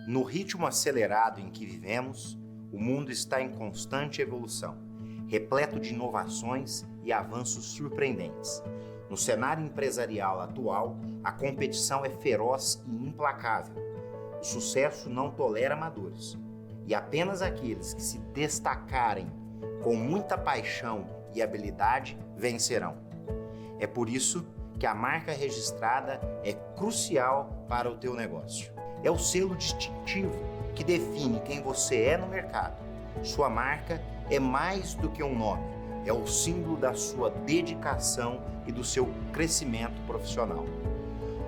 No ritmo acelerado em que vivemos, o mundo está em constante evolução, repleto de inovações e avanços surpreendentes. No cenário empresarial atual, a competição é feroz e implacável. O sucesso não tolera amadores, e apenas aqueles que se destacarem com muita paixão e habilidade vencerão. É por isso que a marca registrada é crucial para o teu negócio. É o selo distintivo que define quem você é no mercado. Sua marca é mais do que um nome, é o símbolo da sua dedicação e do seu crescimento profissional.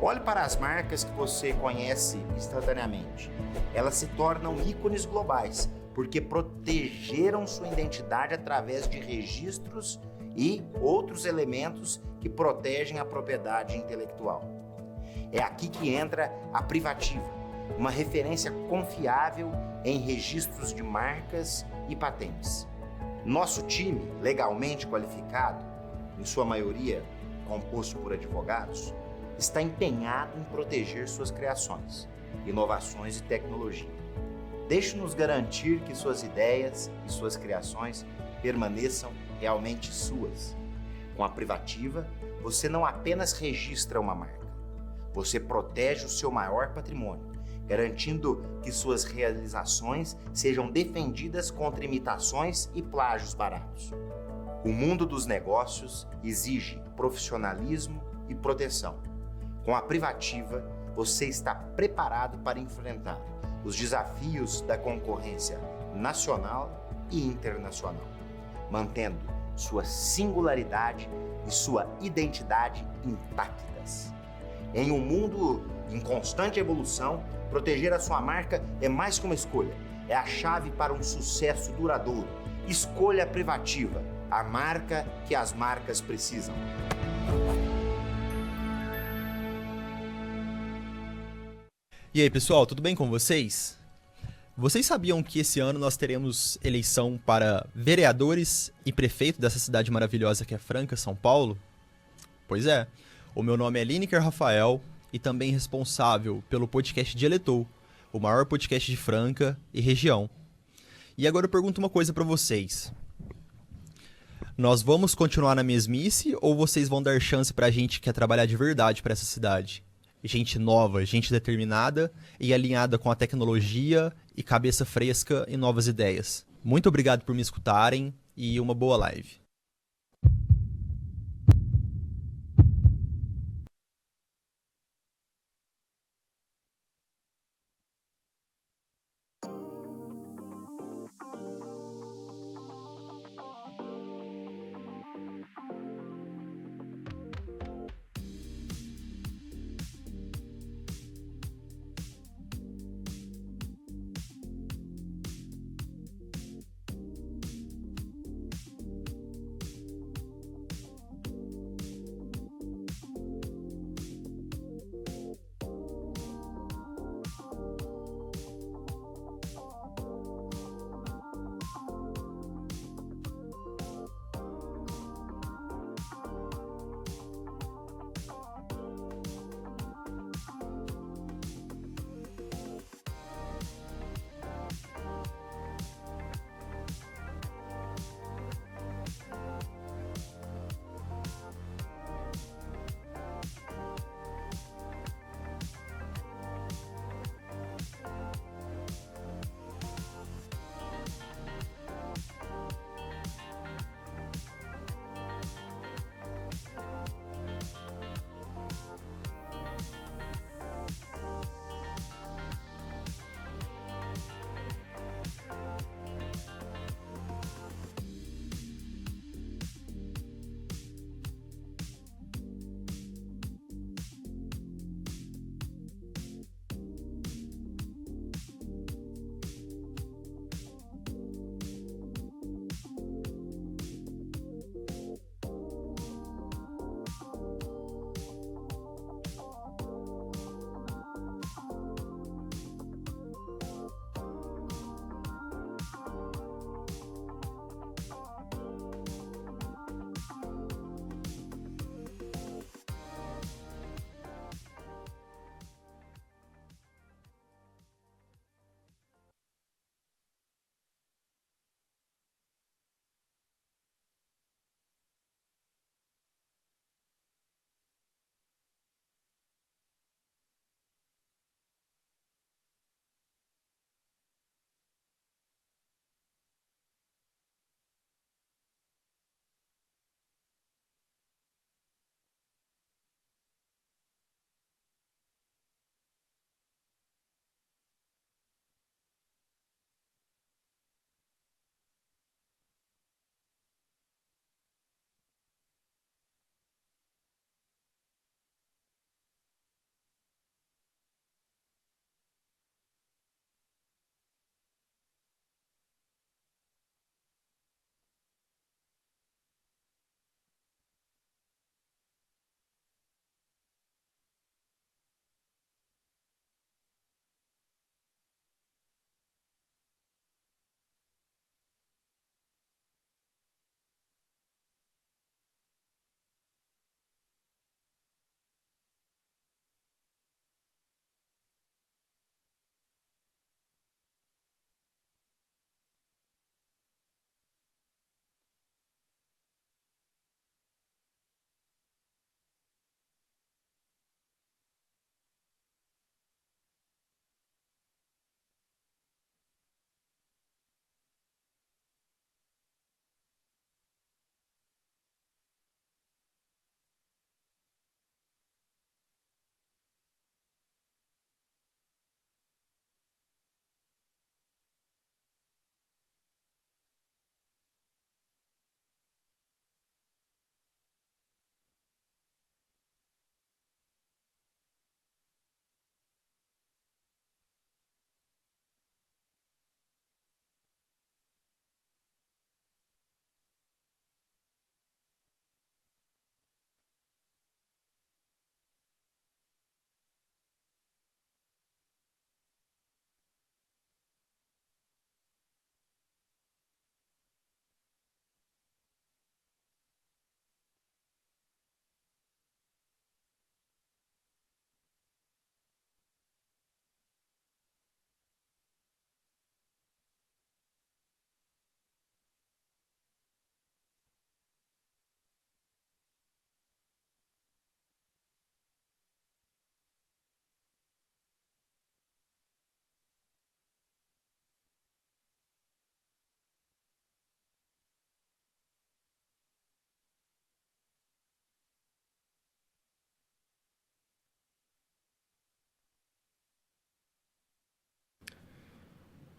Olhe para as marcas que você conhece instantaneamente. Elas se tornam ícones globais, porque protegeram sua identidade através de registros e outros elementos que protegem a propriedade intelectual. É aqui que entra a Privativa, uma referência confiável em registros de marcas e patentes. Nosso time, legalmente qualificado, em sua maioria composto por advogados, está empenhado em proteger suas criações, inovações e tecnologia. Deixe-nos garantir que suas ideias e suas criações permaneçam realmente suas. Com a Privativa, você não apenas registra uma marca, você protege o seu maior patrimônio, garantindo que suas realizações sejam defendidas contra imitações e plágios baratos. O mundo dos negócios exige profissionalismo e proteção. Com a Privativa, você está preparado para enfrentar os desafios da concorrência nacional e internacional, mantendo sua singularidade e sua identidade intactas. Em um mundo em constante evolução, proteger a sua marca é mais que uma escolha, é a chave para um sucesso duradouro. Escolha a Privativa, a marca que as marcas precisam. E aí, pessoal, tudo bem com vocês? Vocês sabiam que esse ano nós teremos eleição para vereadores e prefeito dessa cidade maravilhosa que é Franca, São Paulo? Pois é, o meu nome é Lineker Rafael e também responsável pelo podcast Dialetou, o maior podcast de Franca e região. E agora eu pergunto uma coisa para vocês. Nós vamos continuar na mesmice ou vocês vão dar chance pra gente que quer trabalhar de verdade para essa cidade? Gente nova, gente determinada e alinhada com a tecnologia e cabeça fresca e novas ideias. Muito obrigado por me escutarem e uma boa live.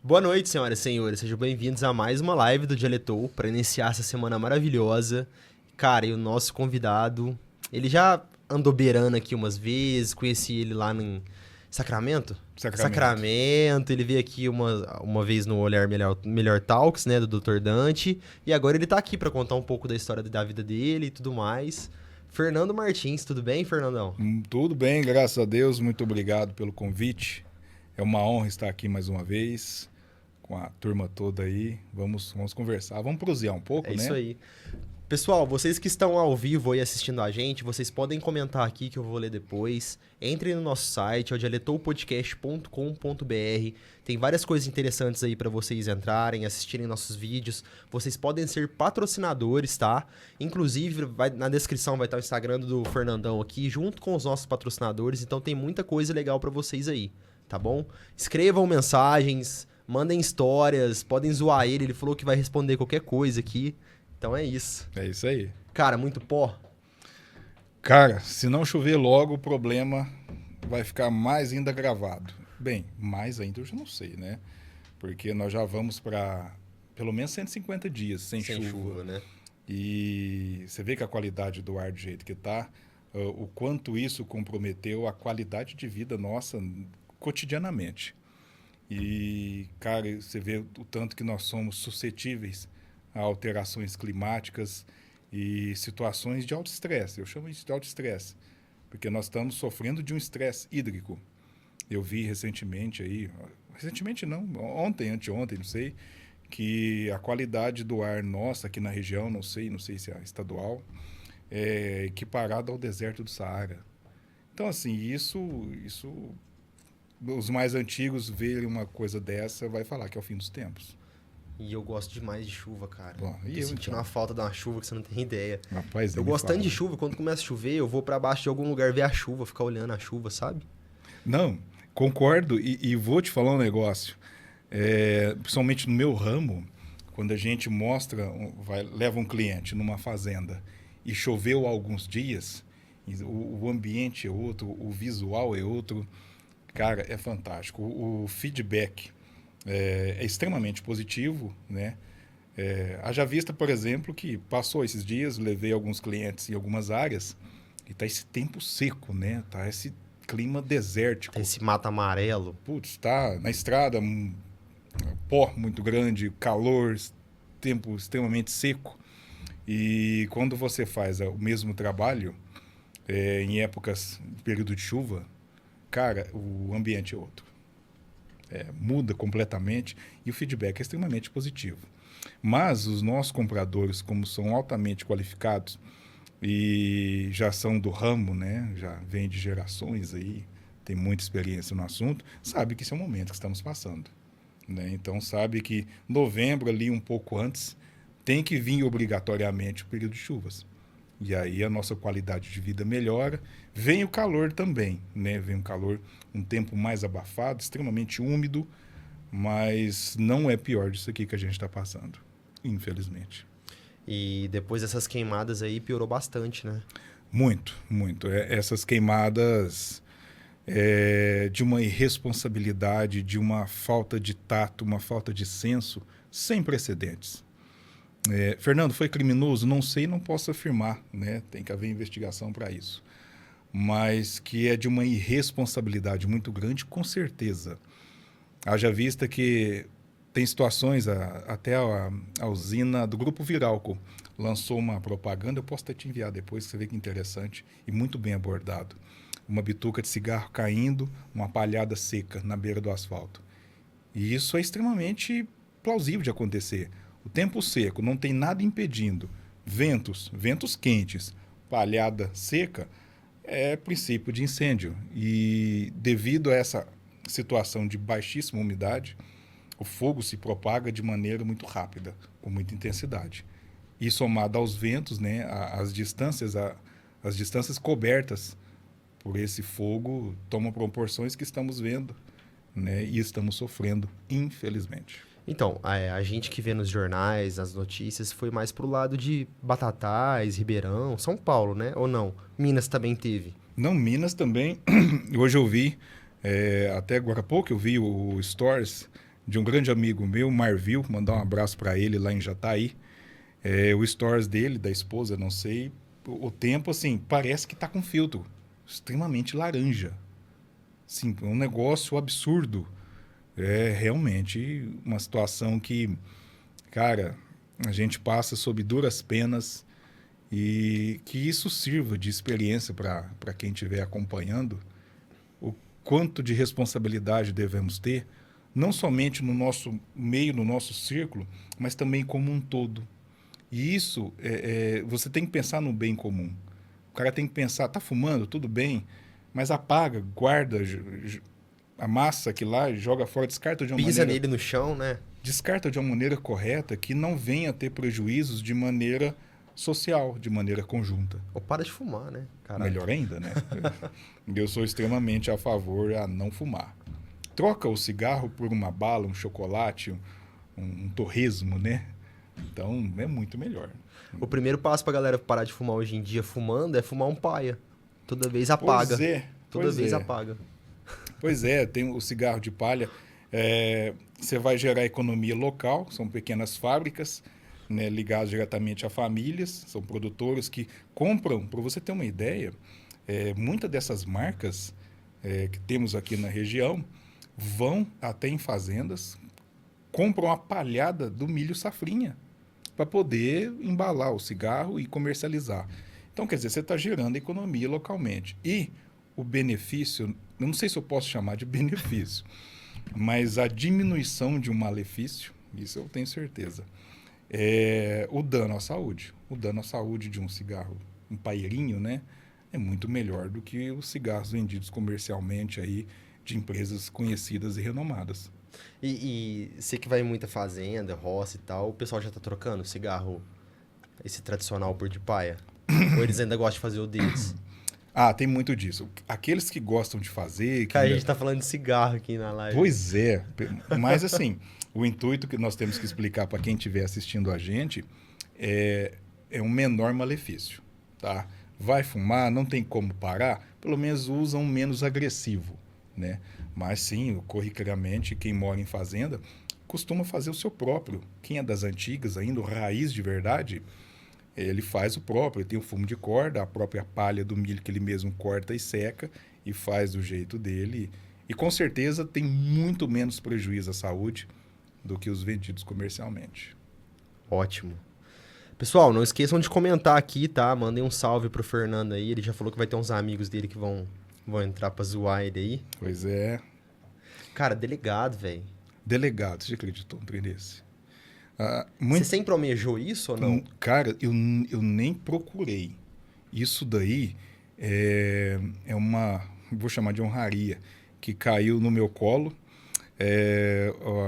Boa noite, senhoras e senhores. Sejam bem-vindos a mais uma live do Dialetou para iniciar essa semana maravilhosa. Cara, e o nosso convidado, ele já andou beirando aqui umas vezes, conheci ele lá em Sacramento? Sacramento. Ele veio aqui uma vez no Olhar Melhor Talks, né, do Dr. Dante. E agora ele tá aqui para contar um pouco da história da vida dele e tudo mais. Fernando Martins, tudo bem, Fernandão? Tudo bem, graças a Deus. Muito obrigado pelo convite. É uma honra estar aqui mais uma vez com a turma toda aí. Vamos conversar, vamos prosear um pouco, né? É isso aí. Pessoal, vocês que estão ao vivo aí assistindo a gente, vocês podem comentar aqui que eu vou ler depois. Entrem no nosso site, é o dialetoupodcast.com.br. Tem várias coisas interessantes aí para vocês entrarem, assistirem nossos vídeos. Vocês podem ser patrocinadores, tá? Inclusive, na descrição vai estar o Instagram do Fernandão aqui, junto com os nossos patrocinadores. Então tem muita coisa legal para vocês aí, tá bom? Escrevam mensagens, mandem histórias, podem zoar ele falou que vai responder qualquer coisa aqui. Então é isso. É isso aí. Cara, muito pó? Cara, se não chover logo, o problema vai ficar mais ainda gravado. Bem, mais ainda eu já não sei, né? Porque nós já vamos para pelo menos 150 dias sem chuva, né? E você vê que a qualidade do ar do jeito que tá, o quanto isso comprometeu a qualidade de vida nossa cotidianamente. E, cara, você vê o tanto que nós somos suscetíveis a alterações climáticas e situações de alto estresse. Eu chamo isso de alto estresse, porque nós estamos sofrendo de um estresse hídrico. Eu vi recentemente não, ontem, anteontem, não sei, que a qualidade do ar nossa aqui na região, não sei se é estadual, é equiparada ao deserto do Saara. Então, assim, isso os mais antigos verem uma coisa dessa, vai falar que é o fim dos tempos. E eu gosto demais de chuva, cara. Bom, tô sentindo uma falta de uma chuva que você não tem ideia. Rapaz, eu gosto tanto de chuva, quando começa a chover, eu vou pra baixo de algum lugar ver a chuva, ficar olhando a chuva, sabe? Não, concordo e vou te falar um negócio. Principalmente no meu ramo, quando a gente leva um cliente numa fazenda e choveu alguns dias, o ambiente é outro, o visual é outro. Cara, é fantástico. O feedback é extremamente positivo, né? Haja vista, por exemplo, que passou esses dias, levei alguns clientes em algumas áreas e tá esse tempo seco, né? Tá esse clima desértico. Tem esse mato amarelo. Putz, tá na estrada, pó muito grande, calor, tempo extremamente seco. E quando você faz o mesmo trabalho, em épocas, período de chuva, cara, o ambiente é outro. Muda completamente e o feedback é extremamente positivo. Mas os nossos compradores, como são altamente qualificados e já são do ramo, né, já vêm de gerações aí, tem muita experiência no assunto, sabe que esse é o momento que estamos passando, né? Então sabe que novembro ali um pouco antes tem que vir obrigatoriamente o período de chuvas. E aí a nossa qualidade de vida melhora. Vem o calor também, né? Vem um calor, um tempo mais abafado, extremamente úmido, mas não é pior disso aqui que a gente está passando, infelizmente. E depois dessas queimadas aí, piorou bastante, né? Muito, muito. Essas queimadas de uma irresponsabilidade, de uma falta de tato, uma falta de senso sem precedentes. Fernando, foi criminoso? Não sei, não posso afirmar, né? Tem que haver investigação para isso. Mas que é de uma irresponsabilidade muito grande, com certeza. Haja vista que tem situações, até a usina do Grupo Viralco lançou uma propaganda, eu posso até te enviar depois, você vê que interessante e muito bem abordado. Uma bituca de cigarro caindo, uma palhada seca na beira do asfalto. E isso é extremamente plausível de acontecer. O tempo seco, não tem nada impedindo. Ventos quentes, palhada seca, é princípio de incêndio. E devido a essa situação de baixíssima umidade, o fogo se propaga de maneira muito rápida, com muita intensidade. E somado aos ventos, né, as distâncias cobertas por esse fogo tomam proporções que estamos vendo, né, e estamos sofrendo, infelizmente. Então, a gente que vê nos jornais, nas notícias, foi mais pro lado de Batatais, Ribeirão, São Paulo, né? Ou não? Minas também teve? Não, Minas também. Hoje eu vi, até agora há pouco, eu vi o Stories de um grande amigo meu, Marvil, mandar um abraço para ele lá em Jataí. O stories dele, da esposa, não sei, o tempo, assim, parece que tá com filtro. Extremamente laranja. Sim, um negócio absurdo. É realmente uma situação que, cara, a gente passa sob duras penas e que isso sirva de experiência para quem estiver acompanhando o quanto de responsabilidade devemos ter, não somente no nosso meio, no nosso círculo, mas também como um todo. E isso, você tem que pensar no bem comum. O cara tem que pensar, tá fumando, tudo bem, mas apaga, guarda, amassa aquilo lá, joga fora, descarta de uma Pisa maneira... nele no chão, né? Descarta de uma maneira correta que não venha a ter prejuízos de maneira social, de maneira conjunta. Ou para de fumar, né? Caralho. Melhor ainda, né? Eu sou extremamente a favor a não fumar. Troca o cigarro por uma bala, um chocolate, um torresmo, né? Então, é muito melhor. O primeiro passo pra galera parar de fumar hoje em dia fumando é fumar um paia. Toda vez apaga. Pois é. Toda vez apaga. Pois é, tem o cigarro de palha. Você vai gerar economia local, são pequenas fábricas, né, ligadas diretamente a famílias, são produtores que compram, para você ter uma ideia, muitas dessas marcas que temos aqui na região vão até em fazendas, compram a palhada do milho safrinha para poder embalar o cigarro e comercializar. Então, quer dizer, você está gerando economia localmente. E o benefício, eu não sei se eu posso chamar de benefício, mas a diminuição de um malefício, isso eu tenho certeza, é o dano à saúde. O dano à saúde de um cigarro, um paeirinho, né, é muito melhor do que os cigarros vendidos comercialmente aí de empresas conhecidas e renomadas. E você que vai em muita fazenda, roça e tal, o pessoal já tá trocando cigarro, esse tradicional por de paia? Ou eles ainda gostam de fazer o deles? Tem muito disso. Aqueles que gostam de fazer... Cara, a gente tá falando de cigarro aqui na live. Pois é. Mas, assim, o intuito que nós temos que explicar para quem estiver assistindo a gente é um menor malefício, tá? Vai fumar, não tem como parar, pelo menos usa um menos agressivo, né? Mas, sim, corriqueiramente, quem mora em fazenda costuma fazer o seu próprio. Quem é das antigas ainda, o raiz de verdade... Ele faz o próprio, ele tem o fumo de corda, a própria palha do milho que ele mesmo corta e seca e faz do jeito dele. E com certeza tem muito menos prejuízo à saúde do que os vendidos comercialmente. Ótimo. Pessoal, não esqueçam de comentar aqui, tá? Mandem um salve pro Fernando aí, ele já falou que vai ter uns amigos dele que vão entrar pra zoar ele aí. Pois é. Cara, delegado, velho. Delegado, você acreditou no trem desse? Você sempre almejou isso ou não? Cara, eu nem procurei. Isso daí é uma, vou chamar de honraria, que caiu no meu colo.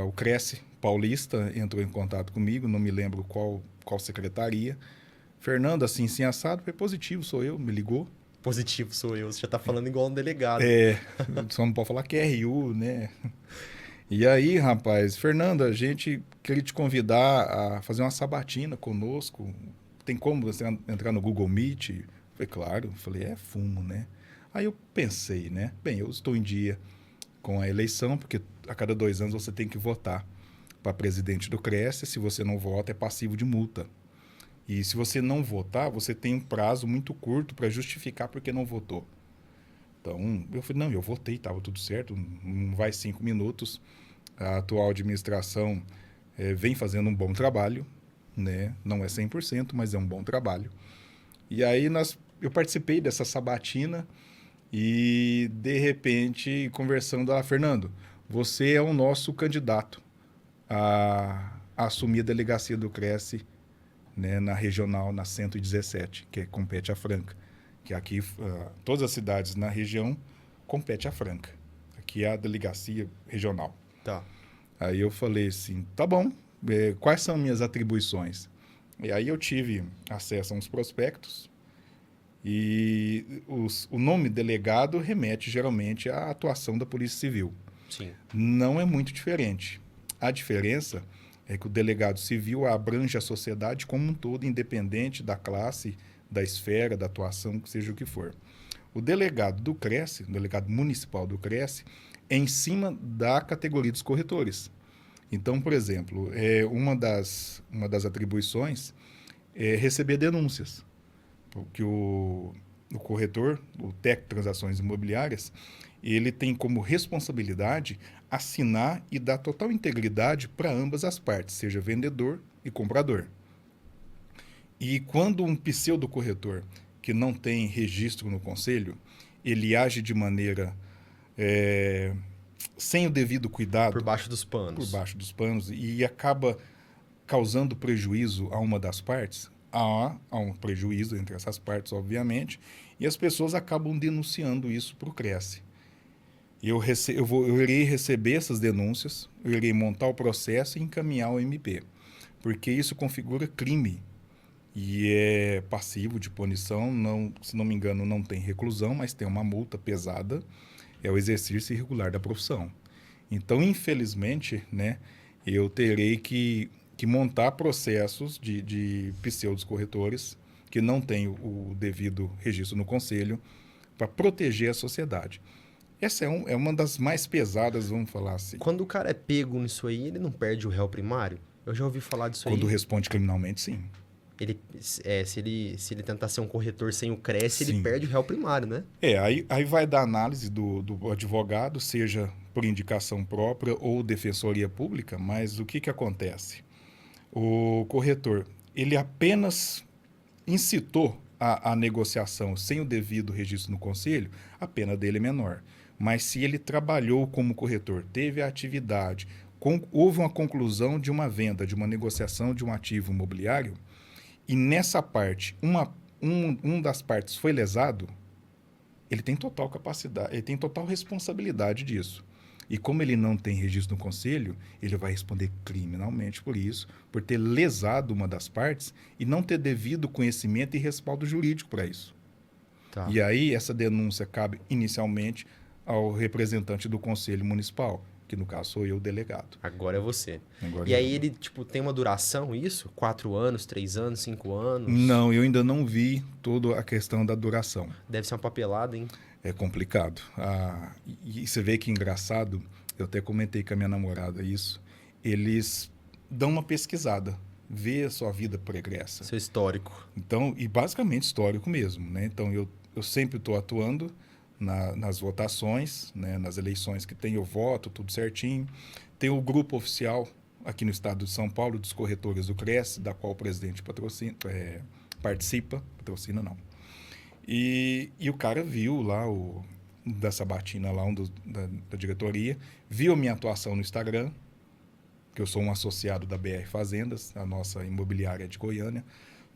O Cresce Paulista entrou em contato comigo, não me lembro qual secretaria. Fernando, assim assado, foi positivo, sou eu, me ligou. Positivo sou eu, você já tá falando igual um delegado. Só não pode falar que é RU, né? E aí, rapaz, Fernando, a gente queria te convidar a fazer uma sabatina conosco. Tem como você entrar no Google Meet? Falei, claro. Falei, fumo, né? Aí eu pensei, né? Bem, eu estou em dia com a eleição, porque a cada 2 anos você tem que votar para presidente do Cresce. Se você não vota, é passivo de multa. E se você não votar, você tem um prazo muito curto para justificar porque não votou. Então, eu falei, não, eu votei, estava tudo certo, não vai 5 minutos. A atual administração vem fazendo um bom trabalho, né? Não é 100%, mas é um bom trabalho. E aí eu participei dessa sabatina e, de repente, conversando, Fernando, você é o nosso candidato a assumir a delegacia do Cresce, né, na regional, na 117, que compete à Franca. Que aqui, todas as cidades na região compete à Franca. Aqui é a delegacia regional. Tá. Aí eu falei assim, tá bom, quais são minhas atribuições? E aí eu tive acesso a uns prospectos e o nome delegado remete geralmente à atuação da Polícia Civil. Sim. Não é muito diferente. A diferença é que o delegado civil abrange a sociedade como um todo, independente da classe, da esfera, da atuação, que seja o que for. O delegado do Cresce, o delegado municipal do Cresce, é em cima da categoria dos corretores. Então, por exemplo, uma das atribuições é receber denúncias. Porque o corretor, o técnico de transações imobiliárias, ele tem como responsabilidade assinar e dar total integridade para ambas as partes, seja vendedor e comprador. E quando um pseudo-corretor que não tem registro no conselho, ele age de maneira sem o devido cuidado, Por baixo dos panos. por baixo dos panos, e acaba causando prejuízo a uma das partes, há um prejuízo entre essas partes, obviamente, e as pessoas acabam denunciando isso para o Cresce. Eu irei receber essas denúncias, eu irei montar o processo e encaminhar ao MP, porque isso configura crime e é passivo de punição, não, se não me engano, não tem reclusão, mas tem uma multa pesada, é o exercício irregular da profissão. Então, infelizmente, né, eu terei que montar processos de pseudos corretores que não têm o devido registro no conselho para proteger a sociedade. Essa é uma das mais pesadas, vamos falar assim. Quando o cara é pego nisso aí, ele não perde o réu primário? Eu já ouvi falar disso Quando aí. responde criminalmente, sim. Se ele tentar ser um corretor sem o Cresce, ele Sim. perde o réu primário, né? Aí vai dar análise do advogado, seja por indicação própria ou defensoria pública, mas o que acontece? O corretor, ele apenas incitou a negociação sem o devido registro no conselho, a pena dele é menor. Mas se ele trabalhou como corretor, teve a atividade, houve uma conclusão de uma venda, de uma negociação de um ativo imobiliário, e nessa parte, um das partes foi lesado, ele tem total capacidade, ele tem total responsabilidade disso. E como ele não tem registro no conselho, ele vai responder criminalmente por isso, por ter lesado uma das partes e não ter devido conhecimento e respaldo jurídico para isso. Tá. E aí essa denúncia cabe inicialmente ao representante do conselho municipal, que no caso sou eu, o delegado. Agora é você. Agora E aí eu- ele, tipo, tem uma duração, isso? 4 anos, 3 anos, 5 anos? Não, eu ainda não vi toda a questão da duração. Deve ser uma papelada, hein? É complicado. E você vê que engraçado, eu até comentei com a minha namorada isso, eles dão uma pesquisada, vê a sua vida pregressa. Seu histórico. Então, e basicamente histórico mesmo, né? Então, eu sempre estou atuando nas votações, né? Nas eleições que tem, eu voto, tudo certinho. Tem o grupo oficial aqui no estado de São Paulo, dos corretores do Cresce, da qual o presidente patrocina não. E o cara viu lá da Sabatina, lá da diretoria, viu a minha atuação no Instagram, que eu sou um associado da BR Fazendas, a nossa imobiliária de Goiânia.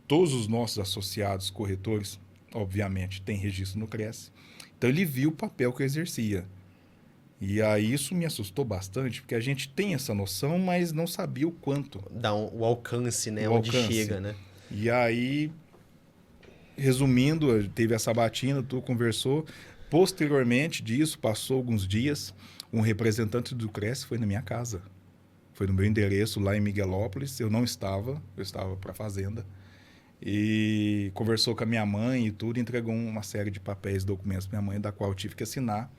Todos os nossos associados, corretores, obviamente, têm registro no Cresce. Então, ele viu o papel que eu exercia. E aí isso me assustou bastante, porque a gente tem essa noção, mas não sabia o quanto. Dá o alcance, né? O Onde alcance. chega, né? E aí, resumindo, teve a sabatina, tu conversou. Posteriormente disso, passou alguns dias, um representante do Cresce foi na minha casa. Foi no meu endereço lá em Miguelópolis. Eu não estava, eu estava para a fazenda. E conversou com a minha mãe e tudo, entregou uma série de papéis, documentos para minha mãe, da qual eu tive que assinar.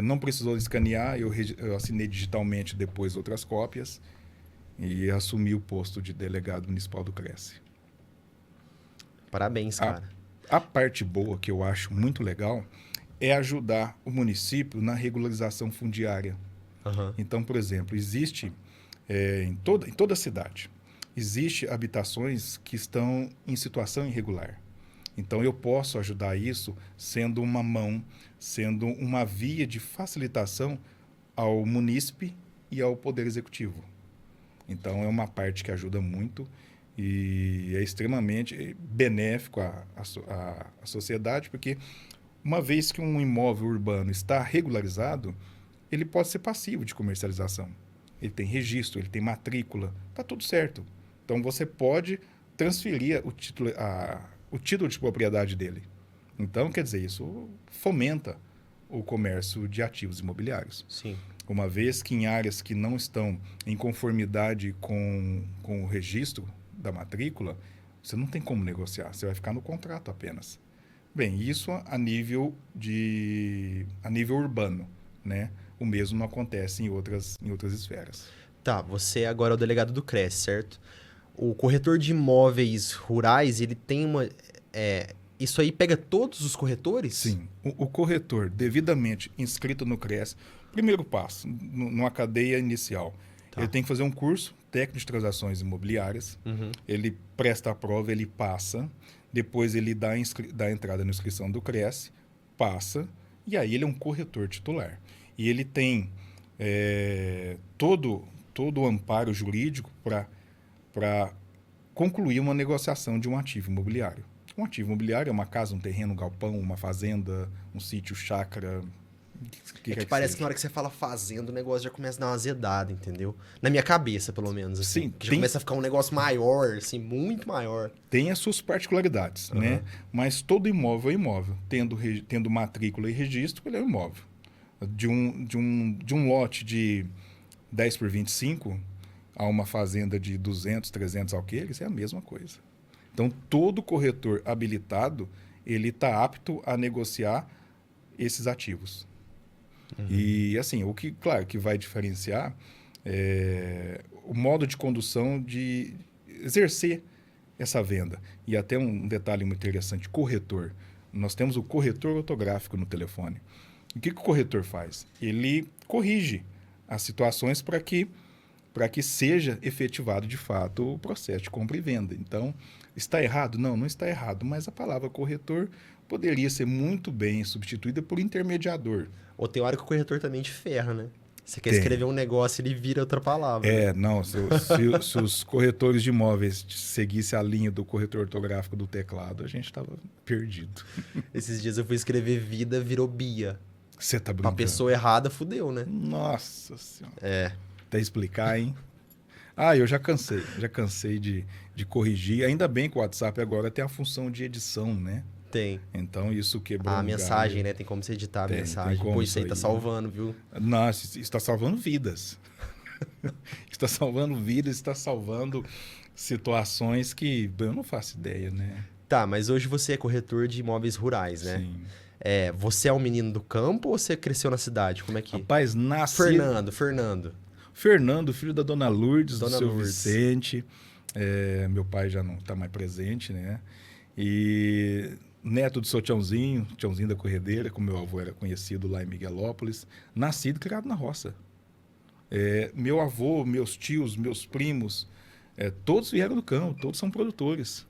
Não precisou escanear, eu assinei digitalmente depois outras cópias e assumi o posto de delegado municipal do Cresce. Parabéns, cara. A parte boa que eu acho muito legal é ajudar o município na regularização fundiária. Aham. Então, por exemplo, existe em toda a cidade, existe habitações que estão em situação irregular. Então, eu posso ajudar isso sendo uma mão, sendo uma via de facilitação ao munícipe e ao Poder Executivo. Então, é uma parte que ajuda muito e é extremamente benéfico à sociedade, porque uma vez que um imóvel urbano está regularizado, ele pode ser passivo de comercialização. Ele tem registro, ele tem matrícula, está tudo certo. Então, você pode transferir o título de propriedade dele. Então, quer dizer, isso fomenta o comércio de ativos imobiliários. Sim. Uma vez que em áreas que não estão em conformidade com o registro da matrícula, você não tem como negociar, você vai ficar no contrato apenas. Bem, isso a nível urbano, né? o mesmo não acontece em outras esferas. Tá, você agora é o delegado do CRES, certo? O corretor de imóveis rurais, ele tem uma... isso aí pega todos os corretores? Sim. O corretor devidamente inscrito no CRES, primeiro passo, numa cadeia inicial, Tá. ele tem que fazer um curso técnico de transações imobiliárias, ele presta a prova, ele passa, depois ele dá a entrada na inscrição do CRES, passa, e aí ele é um corretor titular. E ele tem todo o amparo jurídico para concluir uma negociação de um ativo imobiliário. Um ativo imobiliário é uma casa, um terreno, um galpão, uma fazenda, um sítio, chácara. Que parece que na hora que você fala fazenda, o negócio já começa a dar uma azedada, entendeu? Na minha cabeça, pelo menos. Assim, Sim, que já começa a ficar um negócio maior, assim, muito maior. Tem as suas particularidades, né? Mas todo imóvel é imóvel. Tendo matrícula e registro, ele é um imóvel. De um lote de 10 por 25 a uma fazenda de 200, 300 alqueires, é a mesma coisa. Então, todo corretor habilitado, ele está apto a negociar esses ativos. E, assim, claro, que vai diferenciar o modo de condução de exercer essa venda. E até um detalhe muito interessante, corretor. Nós temos o corretor ortográfico no telefone. O que o corretor faz? Ele corrige as situações para que seja efetivado, de fato, o processo de compra e venda. Então, está errado? Não está errado, mas a palavra corretor poderia ser muito bem substituída por intermediador. Ou tem hora que o corretor também te ferra, né? Você quer Tem. escrever um negócio, ele vira outra palavra. Né? Não, se os corretores de imóveis seguissem a linha do corretor ortográfico do teclado, a gente estava perdido. Esses dias eu fui escrever vida, virou Bia. Você tá Pra brincando? pessoa errada, fudeu, né? Nossa Senhora. É. Até explicar, hein? Eu já cansei de corrigir. Ainda bem que o WhatsApp agora tem a função de edição, né? Tem. Então isso quebrou A um mensagem, galho. né? Tem como você editar a Tem mensagem. como Pô, isso aí isso tá aí. salvando, viu? Nossa, está salvando vidas. Está salvando vidas, está salvando situações que eu não faço ideia, né? Tá, mas hoje você é corretor de imóveis rurais, né? Sim. Você é um menino do campo ou você cresceu na cidade? Como é que... Rapaz, nasci... Fernando. Filho da Dona Lourdes, Dona do seu Lourdes. Vicente. Meu pai já não está mais presente, né? E neto do seu Tiãozinho da Corredeira, como meu avô era conhecido lá em Miguelópolis. Nascido e criado na roça. Meu avô, meus tios, meus primos, todos vieram do campo, todos são produtores.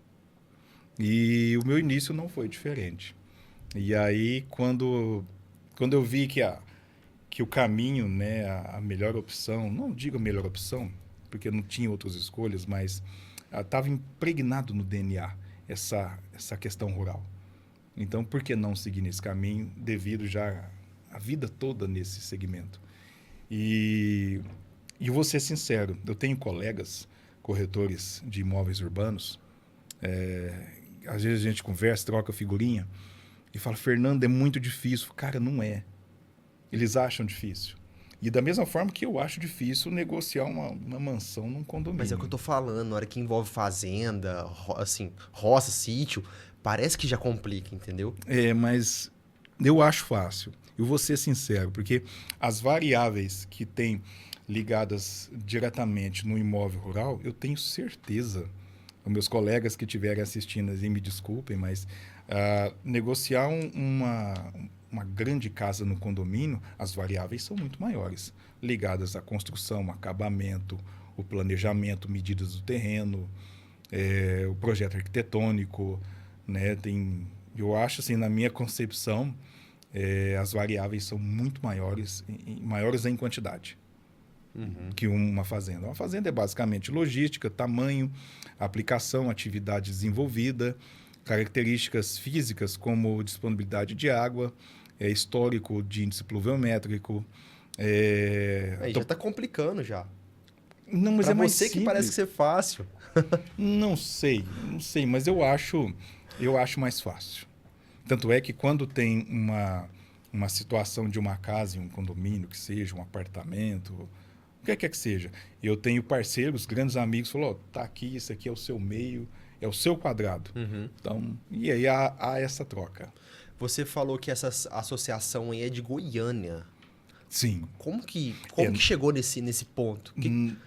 E o meu início não foi diferente. E aí, quando eu vi que o caminho, né, a melhor opção, não digo a melhor opção, porque não tinha outras escolhas, mas estava impregnado no DNA essa questão rural. Então, por que não seguir nesse caminho, devido já a vida toda nesse segmento? E vou ser sincero, eu tenho colegas, corretores de imóveis urbanos, às vezes a gente conversa, troca figurinha, e fala, Fernando, é muito difícil. Cara, não é. Eles acham difícil. E da mesma forma que eu acho difícil negociar uma mansão num condomínio. Mas é o que eu tô falando, na hora que envolve fazenda, roça, sítio, parece que já complica, entendeu? Mas eu acho fácil. Eu vou ser sincero, porque as variáveis que tem ligadas diretamente no imóvel rural, eu tenho certeza, os meus colegas que estiverem assistindo e me desculpem, mas negociar uma grande casa no condomínio, as variáveis são muito maiores, ligadas à construção, acabamento, o planejamento, medidas do terreno, o projeto arquitetônico, né? Eu acho, assim, na minha concepção, as variáveis são muito maiores em quantidade que uma fazenda. Uma fazenda é basicamente logística, tamanho, aplicação, atividade desenvolvida, características físicas como disponibilidade de água, histórico de índice pluviométrico. Aí já tá complicando já. Não, mas pra é mais você simples. que parece ser fácil. Não sei, mas eu acho mais fácil. Tanto é que quando tem uma situação de uma casa em um condomínio, que seja um apartamento, o que quer que seja, eu tenho parceiros, grandes amigos, falou, tá aqui, isso aqui é o seu meio, é o seu quadrado. Então, e aí há essa troca. Você falou que essa associação aí é de Goiânia. Sim. Como que chegou nesse ponto?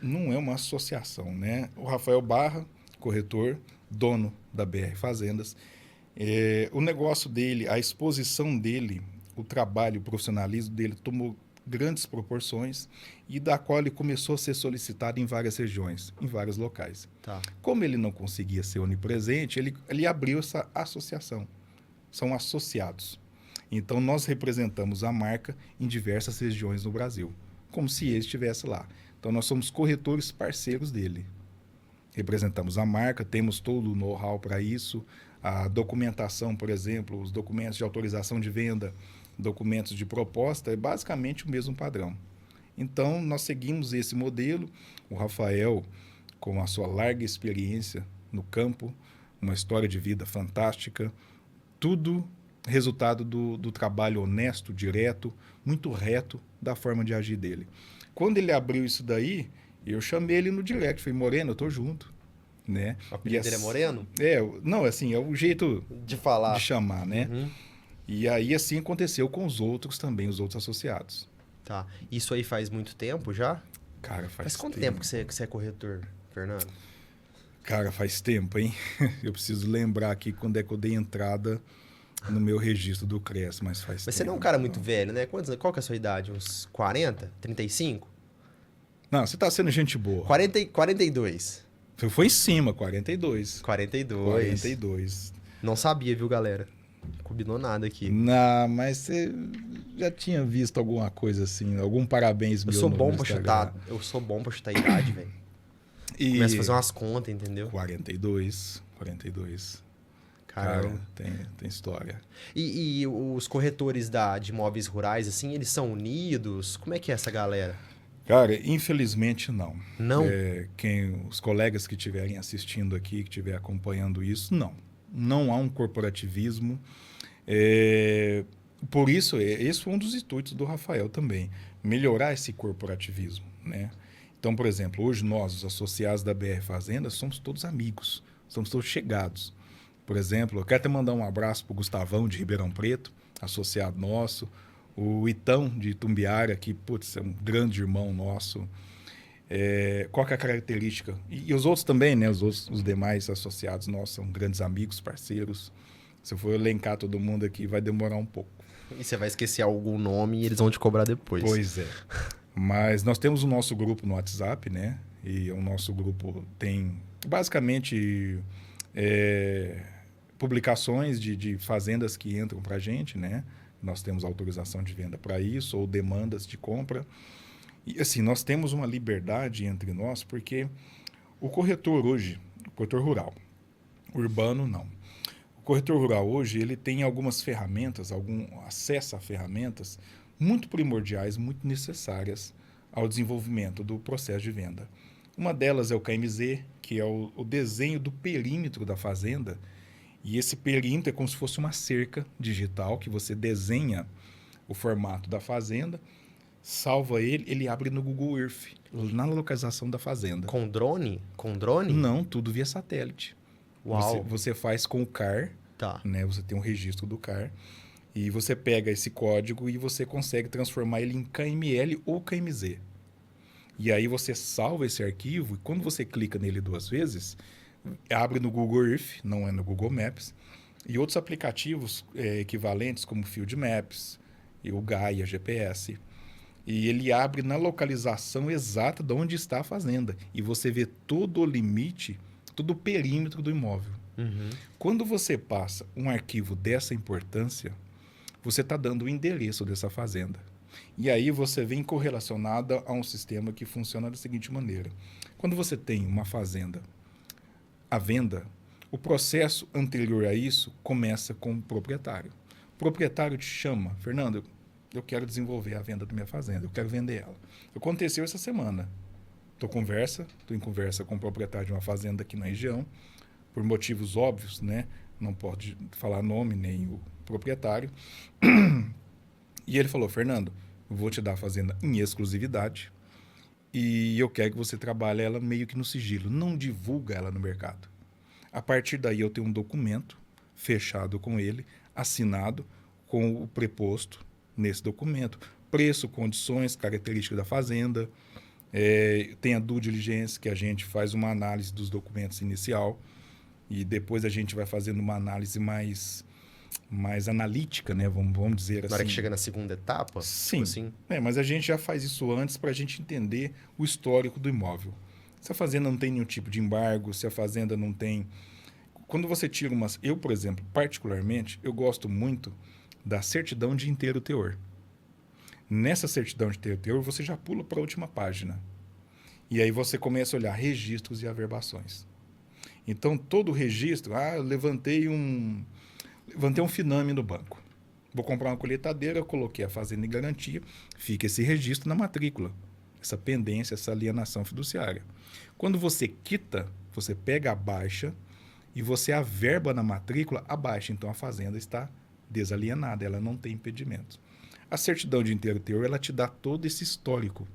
Não é uma associação, né? O Rafael Barra, corretor, dono da BR Fazendas, o negócio dele, a exposição dele, o trabalho, o profissionalismo dele tomou grandes proporções e da qual ele começou a ser solicitado em várias regiões, em vários locais. Tá. Como ele não conseguia ser onipresente, ele abriu essa associação. São associados. Então, nós representamos a marca em diversas regiões no Brasil, como se ele estivesse lá. Então, nós somos corretores parceiros dele. Representamos a marca, temos todo o know-how para isso, a documentação, por exemplo, os documentos de autorização de venda, documentos de proposta, é basicamente o mesmo padrão. Então, nós seguimos esse modelo. O Rafael, com a sua larga experiência no campo, uma história de vida fantástica, tudo resultado do trabalho honesto, direto, muito reto da forma de agir dele. Quando ele abriu isso daí, eu chamei ele no direct, falei, Moreno, eu tô junto. Né? O apelido dele é Moreno? Não, assim, é o jeito de falar, de chamar, né? Uhum. E aí, assim, aconteceu com os outros também, os outros associados. Tá. Isso aí faz muito tempo já? Cara, faz quanto tempo que você é corretor, Fernando? Cara, faz tempo, hein? Eu preciso lembrar aqui quando é que eu dei entrada no meu registro do CRES, mas faz tempo. Mas você não é um cara muito velho, né? Qual que é a sua idade? Uns 40? 35? Não, você tá sendo gente boa. 42. Você foi em cima, 42. 42. 42. Não sabia, viu, galera? Combinou nada aqui. Não, mas você já tinha visto alguma coisa assim, algum parabéns meu Eu sou no bom pra Instagram. chutar. Eu sou bom pra chutar a idade, velho. E Começo a fazer umas contas, entendeu? 42. Caramba. Cara, tem história. E os corretores de imóveis rurais, assim, eles são unidos? Como é que é essa galera? Cara, infelizmente não. Não? Os colegas que estiverem assistindo aqui, que estiverem acompanhando isso, não. Não há um corporativismo. Por isso, esse foi um dos intuitos do Rafael também, melhorar esse corporativismo, né? Então, por exemplo, hoje nós, os associados da BR Fazendas, somos todos amigos, somos todos chegados. Por exemplo, eu quero até mandar um abraço para o Gustavão de Ribeirão Preto, associado nosso, o Itão de Itumbiara, que putz, é um grande irmão nosso. Qual que é a característica? E os outros também, né? Os demais associados nossos são grandes amigos, parceiros. Se eu for elencar todo mundo aqui, vai demorar um pouco. E você vai esquecer algum nome e eles vão te cobrar depois. Pois é. Mas nós temos o nosso grupo no WhatsApp, né? E o nosso grupo tem basicamente publicações de fazendas que entram para a gente, né? Nós temos autorização de venda para isso ou demandas de compra. E assim, nós temos uma liberdade entre nós porque o corretor hoje, o corretor rural, urbano não. O corretor rural hoje, ele tem algumas ferramentas, algum acesso a ferramentas muito primordiais, muito necessárias ao desenvolvimento do processo de venda. Uma delas é o KMZ, que é o desenho do perímetro da fazenda. E esse perímetro é como se fosse uma cerca digital que você desenha o formato da fazenda, salva ele abre no Google Earth, na localização da fazenda. Com drone? Com drone? Não, tudo via satélite. Uau. Você faz com o CAR, Tá. né? Você tem um registro do CAR, e você pega esse código e você consegue transformar ele em KML ou KMZ. E aí você salva esse arquivo, e quando você clica nele 2 vezes, abre no Google Earth, não é no Google Maps, e outros aplicativos equivalentes, como Field Maps, e o Gaia GPS. E ele abre na localização exata de onde está a fazenda. E você vê todo o limite, todo o perímetro do imóvel. Uhum. Quando você passa um arquivo dessa importância, você está dando o endereço dessa fazenda. E aí você vem correlacionada a um sistema que funciona da seguinte maneira. Quando você tem uma fazenda à venda, o processo anterior a isso começa com o proprietário. O proprietário te chama, Fernando, eu quero desenvolver a venda da minha fazenda, eu quero vender ela. Aconteceu essa semana. Estou em conversa com o proprietário de uma fazenda aqui na região, por motivos óbvios, né? Não pode falar nome nem o proprietário. E ele falou, Fernando, eu vou te dar a fazenda em exclusividade e eu quero que você trabalhe ela meio que no sigilo, não divulga ela no mercado. A partir daí eu tenho um documento fechado com ele, assinado com o preposto nesse documento, preço, condições, características da fazenda. Tem a due diligence, que a gente faz uma análise dos documentos inicial e depois a gente vai fazendo uma análise mais analítica, né? Vamos dizer assim. Na hora que chega na segunda etapa? Sim, Tipo assim? mas a gente já faz isso antes para a gente entender o histórico do imóvel. Se a fazenda não tem nenhum tipo de embargo, se a fazenda não tem... Quando você tira umas... Eu, por exemplo, particularmente, eu gosto muito da certidão de inteiro teor. Nessa certidão de inteiro teor, você já pula para a última página. E aí você começa a olhar registros e averbações. Então, todo registro... eu levantei um Finame no banco. Vou comprar uma colheitadeira, eu coloquei a fazenda em garantia, fica esse registro na matrícula. Essa pendência, essa alienação fiduciária. Quando você quita, você pega a baixa e você averba na matrícula a baixa. Então, a fazenda está desalienada, ela não tem impedimento. A certidão de inteiro teor, ela te dá todo esse histórico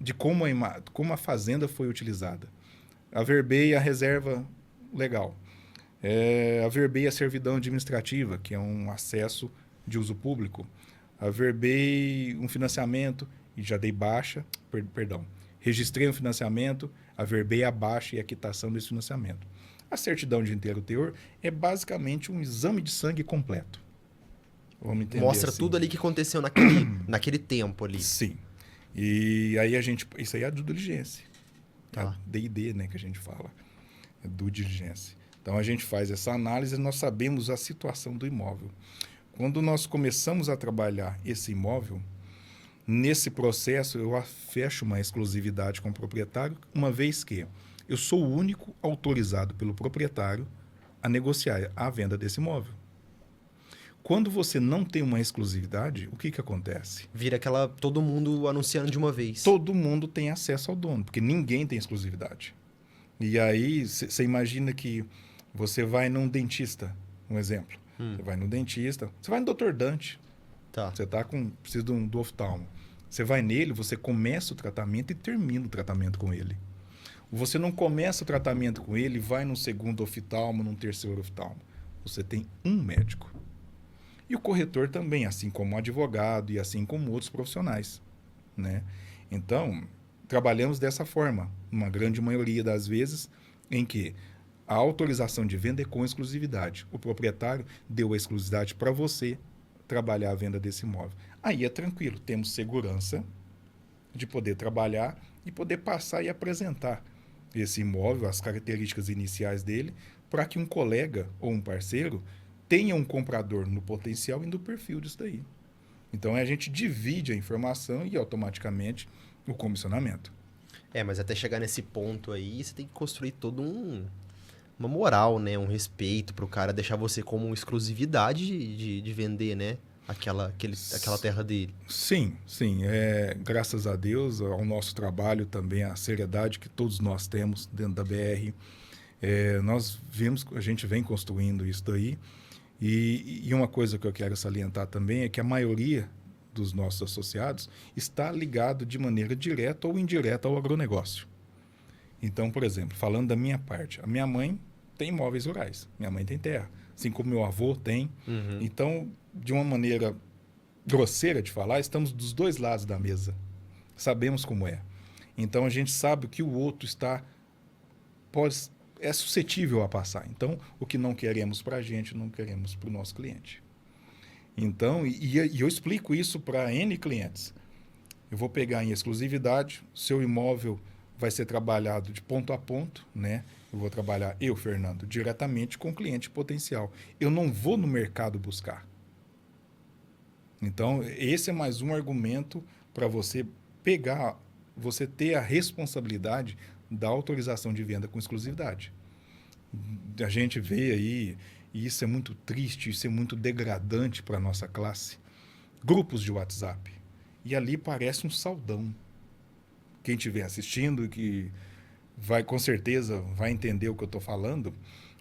de como a fazenda foi utilizada. Averbei a reserva legal. Averbei a servidão administrativa, que é um acesso de uso público. Averbei um financiamento e já dei baixa, registrei um financiamento, averbei a baixa e a quitação desse financiamento. A certidão de inteiro teor é basicamente um exame de sangue completo. Vamos entender Mostra assim. tudo ali que aconteceu naquele tempo ali. Sim. E aí isso aí é a due diligência. Tá. A D&D, né, que a gente fala. É due diligência. Então, a gente faz essa análise e nós sabemos a situação do imóvel. Quando nós começamos a trabalhar esse imóvel, nesse processo eu fecho uma exclusividade com o proprietário, uma vez que eu sou o único autorizado pelo proprietário a negociar a venda desse imóvel. Quando você não tem uma exclusividade, o que acontece? Vira todo mundo anunciando de uma vez. Todo mundo tem acesso ao dono, porque ninguém tem exclusividade. E aí, você imagina que você vai num dentista, um exemplo. Você vai no dentista, você vai no Dr. Dante. Tá. Você precisa do oftalmo. Você vai nele, você começa o tratamento e termina o tratamento com ele. Você não começa o tratamento com ele, vai num segundo oftalmo, num terceiro oftalmo. Você tem um médico. E o corretor também, assim como o advogado e assim como outros profissionais, né? Então, trabalhamos dessa forma, uma grande maioria das vezes, em que a autorização de venda é com exclusividade. O proprietário deu a exclusividade para você trabalhar a venda desse imóvel. Aí é tranquilo, temos segurança de poder trabalhar e poder passar e apresentar esse imóvel, as características iniciais dele, para que um colega ou um parceiro tenha um comprador no potencial e no perfil disso daí. Então, a gente divide a informação e automaticamente o comissionamento. Mas até chegar nesse ponto aí, você tem que construir uma moral, né? Um respeito pro cara deixar você como exclusividade de vender, né? Aquela terra dele. Sim. Graças a Deus, ao nosso trabalho também, a seriedade que todos nós temos dentro da BR. Nós vimos, a gente vem construindo isso daí. E uma coisa que eu quero salientar também é que a maioria dos nossos associados está ligado de maneira direta ou indireta ao agronegócio. Então, por exemplo, falando da minha parte, a minha mãe tem imóveis rurais, minha mãe tem terra, assim como meu avô tem. Então, de uma maneira grosseira de falar, estamos dos dois lados da mesa. Sabemos como é. Então, a gente sabe que o outro é suscetível a passar. Então, o que não queremos para a gente, não queremos para o nosso cliente. Então, e eu explico isso para N clientes. Eu vou pegar em exclusividade, seu imóvel vai ser trabalhado de ponto a ponto, né? Eu vou trabalhar, Fernando, diretamente com o cliente potencial. Eu não vou no mercado buscar. Então, esse é mais um argumento para você ter a responsabilidade da autorização de venda com exclusividade. A gente vê aí, e isso é muito triste, isso é muito degradante para a nossa classe, grupos de WhatsApp. E ali parece um saldão. Quem estiver assistindo, que com certeza vai entender o que eu estou falando,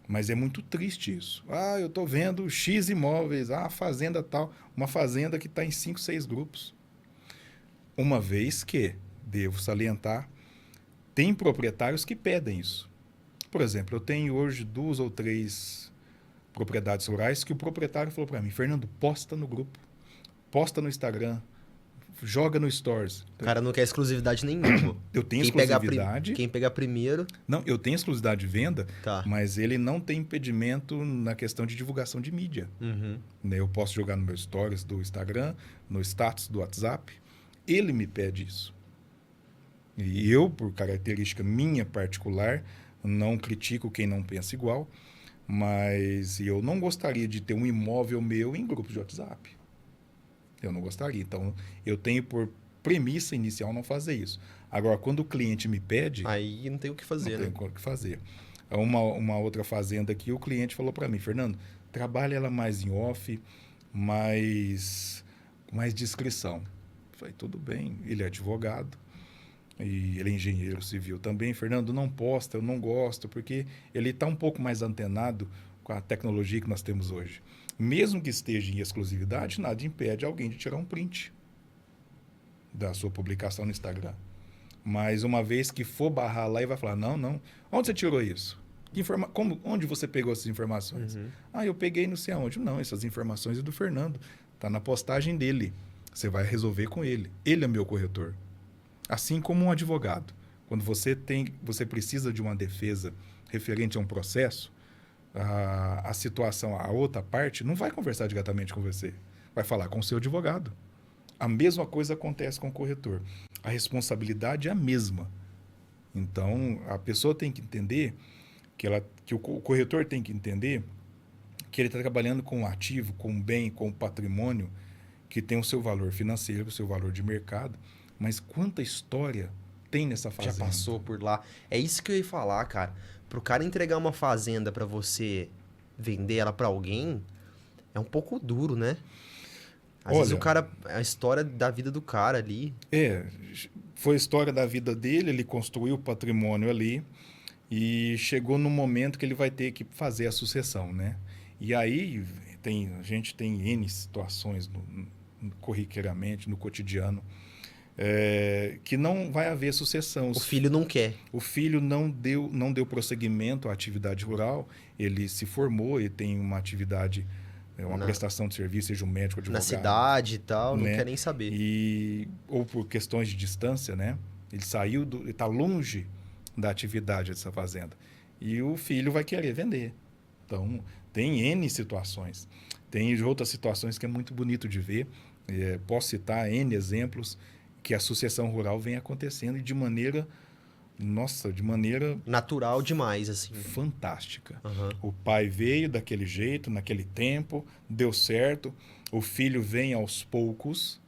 mas é muito triste isso. Eu estou vendo X imóveis, fazenda tal, uma fazenda que está em 5, 6 grupos. Uma vez que, devo salientar, tem proprietários que pedem isso. Por exemplo, eu tenho hoje 2 ou 3 propriedades rurais que o proprietário falou para mim, Fernando, posta no grupo. posta no Instagram, joga no Stories. O cara não quer exclusividade nenhuma. Eu tenho Quem pegar exclusividade. Quem pegar primeiro... Não, eu tenho exclusividade de venda, Tá. mas ele não tem impedimento na questão de divulgação de mídia. Né? Eu posso jogar no meu Stories do Instagram, no status do WhatsApp. Ele me pede isso. E eu, por característica minha particular, não critico quem não pensa igual, mas eu não gostaria de ter um imóvel meu em grupos de WhatsApp. Eu não gostaria. Então, eu tenho por premissa inicial não fazer isso. Agora, quando o cliente me pede... Aí não tem o que fazer, não né? tem o que fazer. Uma outra fazenda aqui, o cliente falou para mim, Fernando, trabalha ela mais em off, mais discrição. Eu falei, tudo bem, ele é advogado e ele é engenheiro civil também. Fernando, não posta, eu não gosto, porque ele está um pouco mais antenado com a tecnologia que nós temos hoje. Mesmo que esteja em exclusividade, nada impede alguém de tirar um print da sua publicação no Instagram. Mas uma vez que for barrar lá e vai falar, não, onde você tirou isso? Onde você pegou essas informações? Eu peguei não sei aonde. Não, essas informações é do Fernando. Está na postagem dele. Você vai resolver com ele. Ele é meu corretor. Assim como um advogado. Quando você precisa de uma defesa referente a um processo, a situação, a outra parte, não vai conversar diretamente com você. Vai falar com o seu advogado. A mesma coisa acontece com o corretor. A responsabilidade é a mesma. Então, a pessoa tem que entender que o corretor tem que entender que ele está trabalhando com um ativo, com um bem, com um patrimônio que tem o seu valor financeiro, o seu valor de mercado, mas quanta história tem nessa fazenda? Já passou por lá. É isso que eu ia falar, cara. Pro cara entregar uma fazenda para você vender ela para alguém, é um pouco duro, né? Às vezes o cara... A história da vida do cara ali... Foi a história da vida dele, ele construiu o patrimônio ali e chegou no momento que ele vai ter que fazer a sucessão, né? E aí a gente tem N situações corriqueiramente, no cotidiano, que não vai haver sucessão. O filho não quer. O filho não deu prosseguimento à atividade rural, ele se formou e tem uma atividade... uma prestação de serviço, seja um médico, advogado. Na cidade e tal, né? Não quer nem saber. Ou por questões de distância, né? Ele está longe da atividade dessa fazenda. E o filho vai querer vender. Então, tem N situações. Tem outras situações que é muito bonito de ver. Posso citar N exemplos que a sucessão rural vem acontecendo e de maneira natural demais, assim. Fantástica. Uhum. O pai veio daquele jeito, naquele tempo, deu certo. O filho vem aos poucos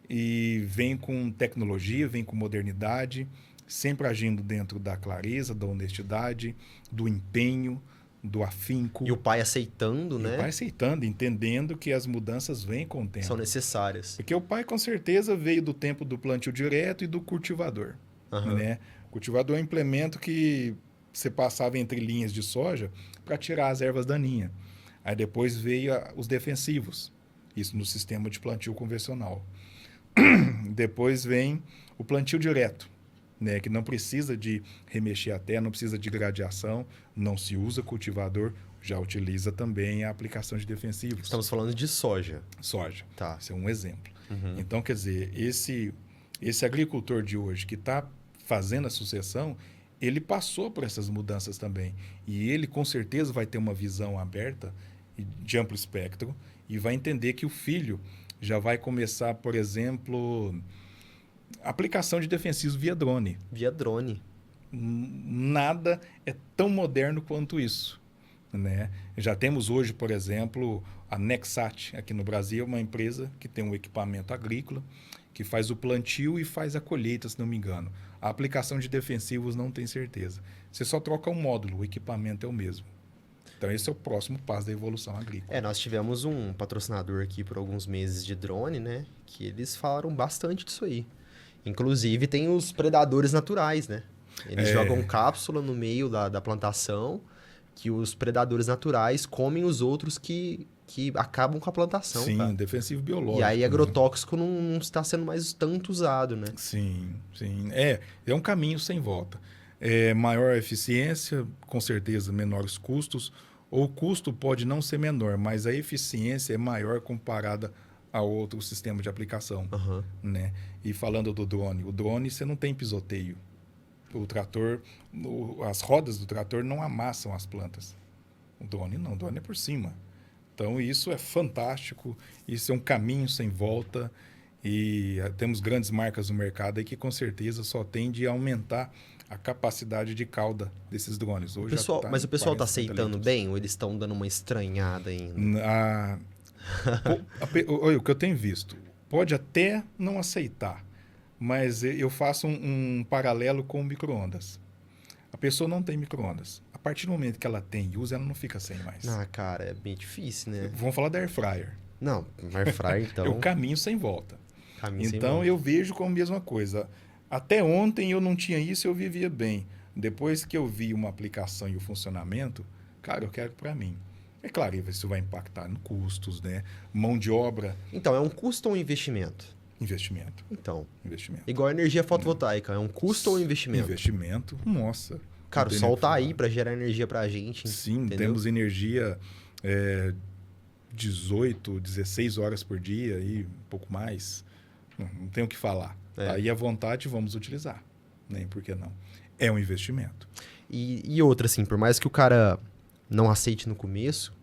e vem com tecnologia, vem com modernidade, sempre agindo dentro da clareza, da honestidade, do empenho, do afinco. E o pai aceitando, né? O pai aceitando, entendendo que as mudanças vêm com o tempo. São necessárias. Porque o pai, com certeza, veio do tempo do plantio direto e do cultivador. Né? Cultivador é um implemento que você passava entre linhas de soja para tirar as ervas daninhas. Aí depois veio os defensivos, isso no sistema de plantio convencional. Depois vem o plantio direto, né? Que não precisa de remexer a terra, não precisa de gradiação, não se usa cultivador, já utiliza também a aplicação de defensivos. Estamos falando de soja. Soja, tá. Esse é um exemplo. Então, quer dizer, esse agricultor de hoje que está fazendo a sucessão, ele passou por essas mudanças também. E ele, com certeza, vai ter uma visão aberta, de amplo espectro, e vai entender que o filho já vai começar, por exemplo, aplicação de defensivos via drone. Via drone. Nada é tão moderno quanto isso. Né? Já temos hoje, por exemplo, a Nexat, aqui no Brasil, uma empresa que tem um equipamento agrícola, que faz o plantio e faz a colheita, se não me engano. A aplicação de defensivos não tem certeza. Você só troca um módulo, o equipamento é o mesmo. Então, esse é o próximo passo da evolução agrícola. Nós tivemos um patrocinador aqui por alguns meses de drone, né? Que eles falaram bastante disso aí. Inclusive, tem os predadores naturais, né? Eles jogam cápsula no meio da plantação, que os predadores naturais comem os outros que acabam com a plantação. Sim, cara. defensivo biológico. E aí, agrotóxico não está sendo mais tanto usado, né? Sim. É um caminho sem volta. Maior eficiência, com certeza menores custos, ou o custo pode não ser menor, mas a eficiência é maior comparada a outro sistema de aplicação. Aham. Né? E falando do drone, o drone você não tem pisoteio. O trator, as rodas do trator não amassam as plantas. O drone não, o drone é por cima. Então isso é fantástico, isso é um caminho sem volta e temos grandes marcas no mercado aí que com certeza só tende a aumentar a capacidade de cauda desses drones. Hoje Mas o pessoal está 40, 50 aceitando litros. bem ou eles estão dando uma estranhada ainda? Olha, o que eu tenho visto, pode até não aceitar, mas eu faço um paralelo com o micro-ondas. A pessoa não tem micro-ondas. A partir do momento que ela tem e usa, ela não fica sem mais. Ah, cara, é bem difícil, né? Vamos falar da air fryer. Não, air fryer, então... É o caminho sem volta. caminho sem Então volta. eu vejo como a mesma coisa. Até ontem eu não tinha isso, eu vivia bem. Depois que eu vi uma aplicação e o funcionamento, cara, eu quero para mim. É claro, isso vai impactar em custos, né? Mão de obra, Então, é um custo ou um investimento? investimento. Então, Investimento. igual a energia fotovoltaica, é um custo ou um investimento? Investimento, nossa. Cara, o Não tem sol nem o que tá falar. aí para gerar energia pra gente. Sim, entendeu? temos energia 18, 16 horas por dia e um pouco mais. Não tem o que falar. É. Aí à vontade vamos utilizar. Nem por que não. É um investimento. E outra, assim, por mais que o cara não aceite no começo,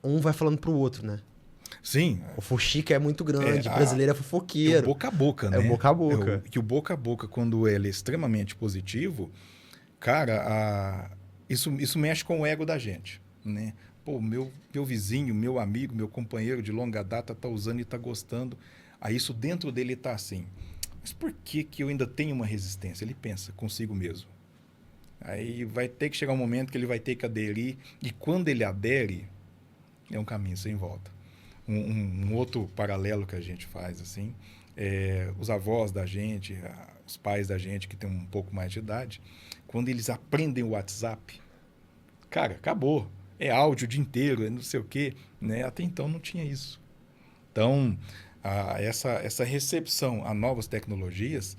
um vai falando pro outro, né? Sim, O fuxica é muito grande, É, o brasileiro é é o fofoqueiro. boca a boca, né? É o boca a boca. Que o boca a boca, quando ele é extremamente positivo, cara, isso mexe com o ego da gente, né? Pô, meu vizinho, meu amigo, meu companheiro de longa data tá usando e tá gostando. Aí isso dentro dele tá assim. Mas por que que eu ainda tenho uma resistência? Ele pensa consigo mesmo. Aí vai ter que chegar um momento que ele vai ter que aderir. E quando ele adere, é um caminho sem volta. Um outro paralelo que a gente faz, assim, os avós da gente, os pais da gente que tem um pouco mais de idade, quando eles aprendem o WhatsApp, cara, acabou. É áudio o dia inteiro, é não sei o quê. Né? Até então não tinha isso. Então, essa recepção a novas tecnologias,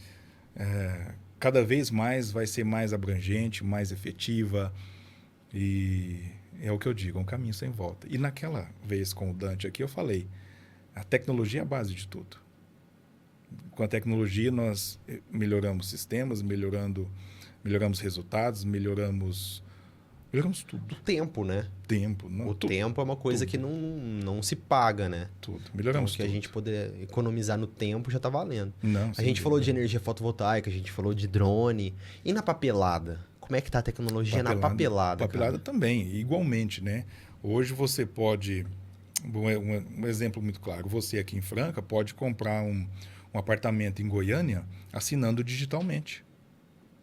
cada vez mais vai ser mais abrangente, mais efetiva e é o que eu digo, é um caminho sem volta. E naquela vez com o Dante aqui eu falei, a tecnologia é a base de tudo. Com a tecnologia nós melhoramos sistemas, melhoramos resultados, melhoramos tudo. O tempo, né? Tempo, não, O tudo, tempo é uma coisa tudo. que não se paga, né? tudo. Então, Melhoramos que a tudo. gente poder economizar no tempo já tá valendo. Não, A sem gente falou de dúvida. energia fotovoltaica, a gente falou de drone. E na papelada? Como é que tá a tecnologia na papelada, Papelada cara? também, igualmente, né? Hoje você pode, um exemplo muito claro, você aqui em Franca pode comprar um apartamento em Goiânia assinando digitalmente.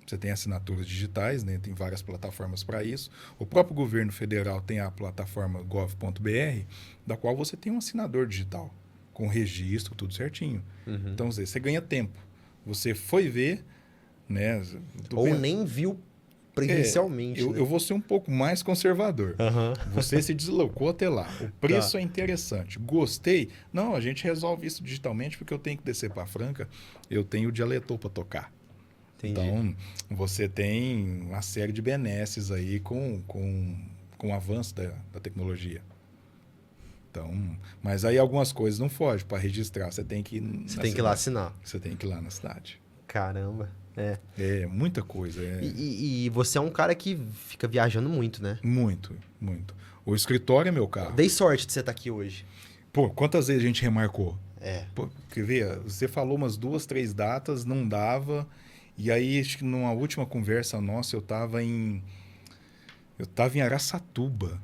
Você tem assinaturas digitais, né? Tem várias plataformas para isso. O próprio governo federal tem a plataforma gov.br, da qual você tem um assinador digital, com registro, tudo certinho. Uhum. Então, você ganha tempo. Você foi ver, né? Ou nem viu presencialmente, né? Eu vou ser um pouco mais conservador. Aham. Você se deslocou até lá. O preço é interessante. Gostei? Não, a gente resolve isso digitalmente porque eu tenho que descer para Franca. Eu tenho o dialetor para tocar. Entendi. Então, você tem uma série de benesses aí com o avanço da tecnologia. Então, mas aí algumas coisas não fogem. Para registrar, você tem que ir na Você tem que ir lá cidade. assinar. Você tem que ir lá na cidade. Caramba. É. É muita coisa. E você é um cara que fica viajando muito, né? Muito, muito. O escritório é meu carro. Dei sorte de você estar aqui hoje. Pô, quantas vezes a gente remarcou? É. Pô, quer ver? Você falou umas 2, 3 datas, não dava. E aí, acho que numa última conversa nossa, eu estava em Araçatuba,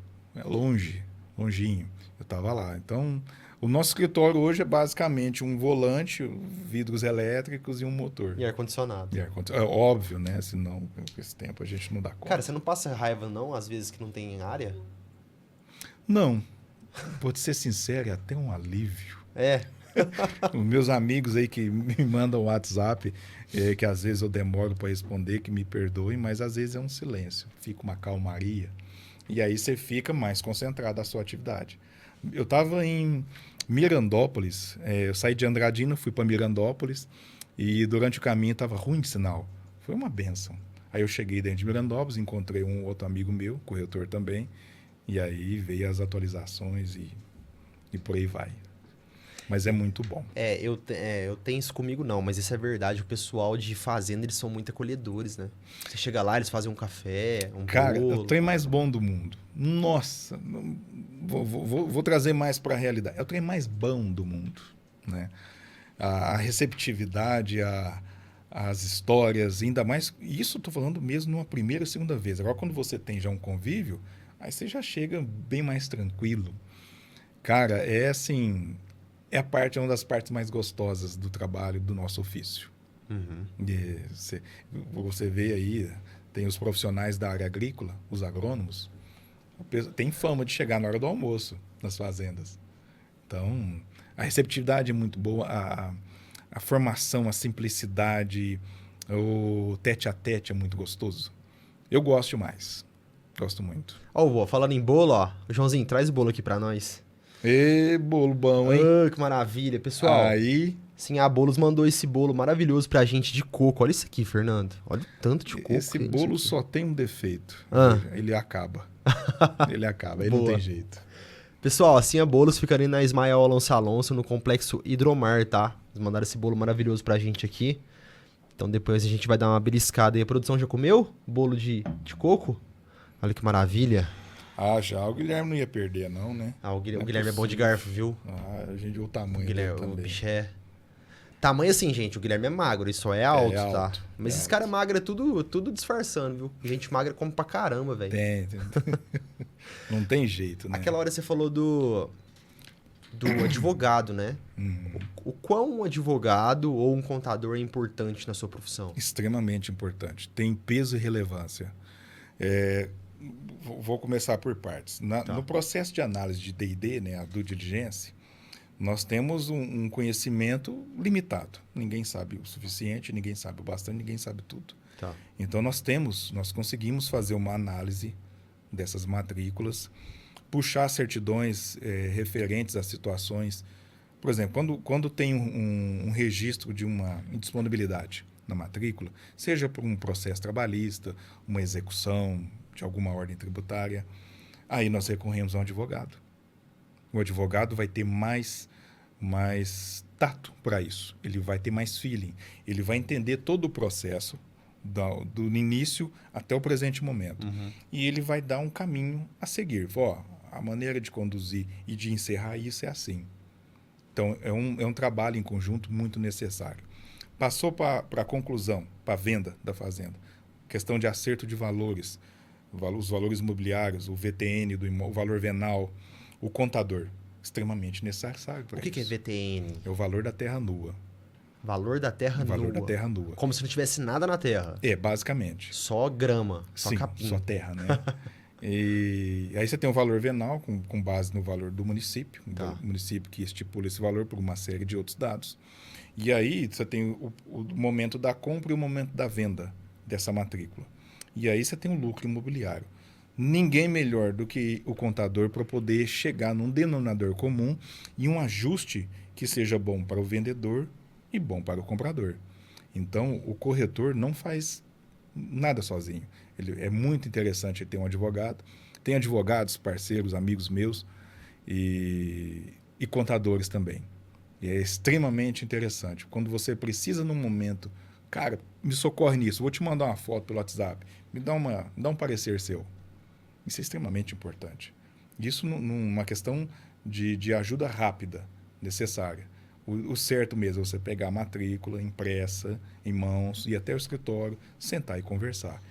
longinho. Eu estava lá. Então, o nosso escritório hoje é basicamente um volante, vidros elétricos e um motor. E ar-condicionado. É óbvio, né? Senão, com esse tempo, a gente não dá conta. Cara, você não passa raiva, não, às vezes que não tem área? Não. Vou te ser sincero, é até um alívio. É. Os meus amigos aí que me mandam WhatsApp, que às vezes eu demoro para responder, que me perdoem, mas às vezes é um silêncio, fica uma calmaria. E aí você fica mais concentrado na sua atividade. Eu estava em Mirandópolis, eu saí de Andradina, fui para Mirandópolis, e durante o caminho estava ruim de sinal. Foi uma bênção. Aí eu cheguei dentro de Mirandópolis, encontrei um outro amigo meu, corretor também, e aí veio as atualizações e por aí vai. mas é muito bom. Eu tenho isso comigo não, mas isso é verdade. O pessoal de fazenda, eles são muito acolhedores, né? Você chega lá, eles fazem um café, um Cara, bolo. o trem mais bom do mundo. Nossa, vou trazer mais para a realidade. É o trem mais bom do mundo, né? A receptividade, as histórias, ainda mais... Isso eu tô falando mesmo numa primeira e segunda vez. Agora, quando você tem já um convívio, aí você já chega bem mais tranquilo. Cara, é assim... É uma das partes mais gostosas do trabalho, do nosso ofício. Uhum. E você vê aí, tem os profissionais da área agrícola, os agrônomos, tem fama de chegar na hora do almoço nas fazendas. Então, a receptividade é muito boa, a formação, a simplicidade, o tete a tete é muito gostoso. Eu gosto demais. Gosto muito. Ó, falando em bolo, ó. Joãozinho, traz o bolo aqui pra nós. E bolo bom, hein? Ah, que maravilha. Pessoal, Aí, Sim, a Bolos mandou esse bolo maravilhoso pra gente de coco. Olha isso aqui, Fernando. Olha o tanto de coco. esse que tem bolo nisso aqui. só tem um defeito. Ah. Ele acaba. Ele acaba, ele não Boa. tem jeito. Pessoal, assim a Bolos fica ali na Ismael Alonso Alonso, no Complexo Hidromar, tá? Eles mandaram esse bolo maravilhoso pra gente aqui. Então depois a gente vai dar uma beliscada aí. A produção já comeu? Bolo de coco? Olha que maravilha. Ah, já o Guilherme não ia perder, não, né? Ah, o Não é Guilherme é bom de possível. garfo, viu? Ah, a gente viu o tamanho O Guilherme, dele o também. bicho é... Tamanho assim, gente, o Guilherme é magro, isso só é alto, tá? alto, Mas é esse cara magra é tudo disfarçando, viu? Gente magra come pra caramba, velho. Tem. Não tem jeito, né? Aquela hora você falou do advogado, né? O quão um advogado ou um contador é importante na sua profissão? Extremamente importante. Tem peso e relevância. Vou começar por partes. No processo de análise de D&D, né, a due diligence, nós temos um conhecimento limitado. Ninguém sabe o suficiente, ninguém sabe o bastante, ninguém sabe tudo. Tá. Então, nós conseguimos fazer uma análise dessas matrículas, puxar certidões referentes a situações. Por exemplo, quando tem um registro de uma indisponibilidade na matrícula, seja por um processo trabalhista, uma execução de alguma ordem tributária, aí nós recorremos a um advogado. O advogado vai ter mais tato para isso, ele vai ter mais feeling, ele vai entender todo o processo do início até o presente momento. E ele vai dar um caminho a seguir. A maneira de conduzir e de encerrar isso é assim. Então, é um trabalho em conjunto muito necessário. Passou para a conclusão, para a venda da fazenda. Questão de acerto de valores, os valores imobiliários, o VTN, o valor venal, o contador. Extremamente necessário para isso. O que é VTN? É o valor da terra nua. Valor da terra O nua. valor da terra nua. Como se não tivesse nada na terra. Basicamente. Só grama, só Sim, capim. só terra, né? E aí você tem o valor venal com base no valor do município, Tá. o município que estipula esse valor por uma série de outros dados. E aí você tem o momento da compra e o momento da venda dessa matrícula. E aí você tem o lucro imobiliário. Ninguém melhor do que o contador para poder chegar num denominador comum e um ajuste que seja bom para o vendedor e bom para o comprador. Então, o corretor não faz nada sozinho. É muito interessante ter um advogado. Tem advogados, parceiros, amigos meus e contadores também. E é extremamente interessante. Quando você precisa num momento, cara, me socorre nisso, vou te mandar uma foto pelo WhatsApp, me dá um parecer seu. Isso é extremamente importante. Isso numa questão de ajuda rápida, necessária. O certo mesmo é você pegar a matrícula impressa, em mãos, ir até o escritório, sentar e conversar.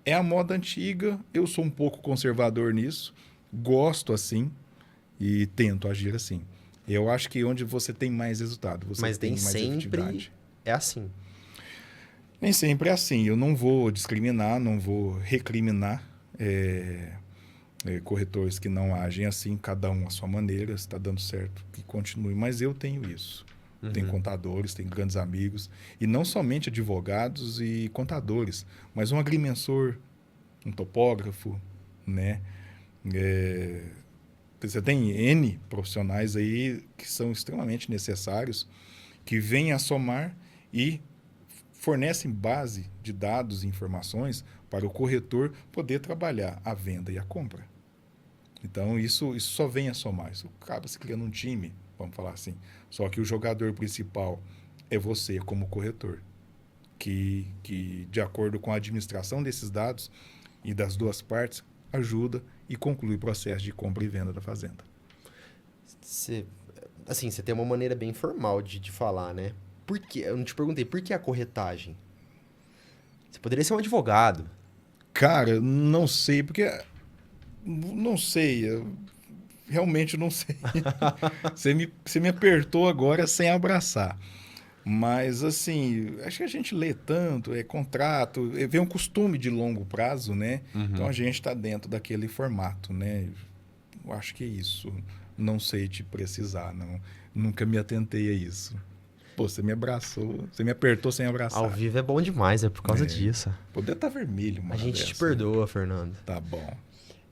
É a moda antiga, eu sou um pouco conservador nisso, gosto assim e tento agir assim. Eu acho que onde você tem mais resultado, você Mas tem nem mais sempre efetividade. é assim. Nem sempre é assim. Eu não vou discriminar, não vou recriminar corretores que não agem assim, cada um à sua maneira, se está dando certo, que continue. Mas eu tenho isso. Tenho contadores, tenho grandes amigos, e não somente advogados e contadores, mas um agrimensor, um topógrafo, né? Você tem N profissionais aí que são extremamente necessários, que vêm a somar e fornecem base de dados e informações para o corretor poder trabalhar a venda e a compra. Então, isso só vem a somar. Isso acaba se criando um time vamos falar assim. Só que o jogador principal é você como corretor, que de acordo com a administração desses dados e das duas partes, ajuda e conclui o processo de compra e venda da fazenda. Você tem uma maneira bem formal de falar, né? Por quê? Eu não te perguntei, por que a corretagem? Você poderia ser um advogado. Cara, não sei, porque... Não sei, realmente não sei. Você me apertou agora sem abraçar. Mas, assim, acho que a gente lê tanto, contrato, vem um costume de longo prazo, né? Então, a gente está dentro daquele formato, né? Eu acho que é isso. Não sei te precisar, não. Nunca me atentei a isso. Pô, você me abraçou, você me apertou sem abraçar. Ao vivo é bom demais, é por causa disso. Poder estar vermelho, mano. A gente te perdoa, Fernando. Tá bom.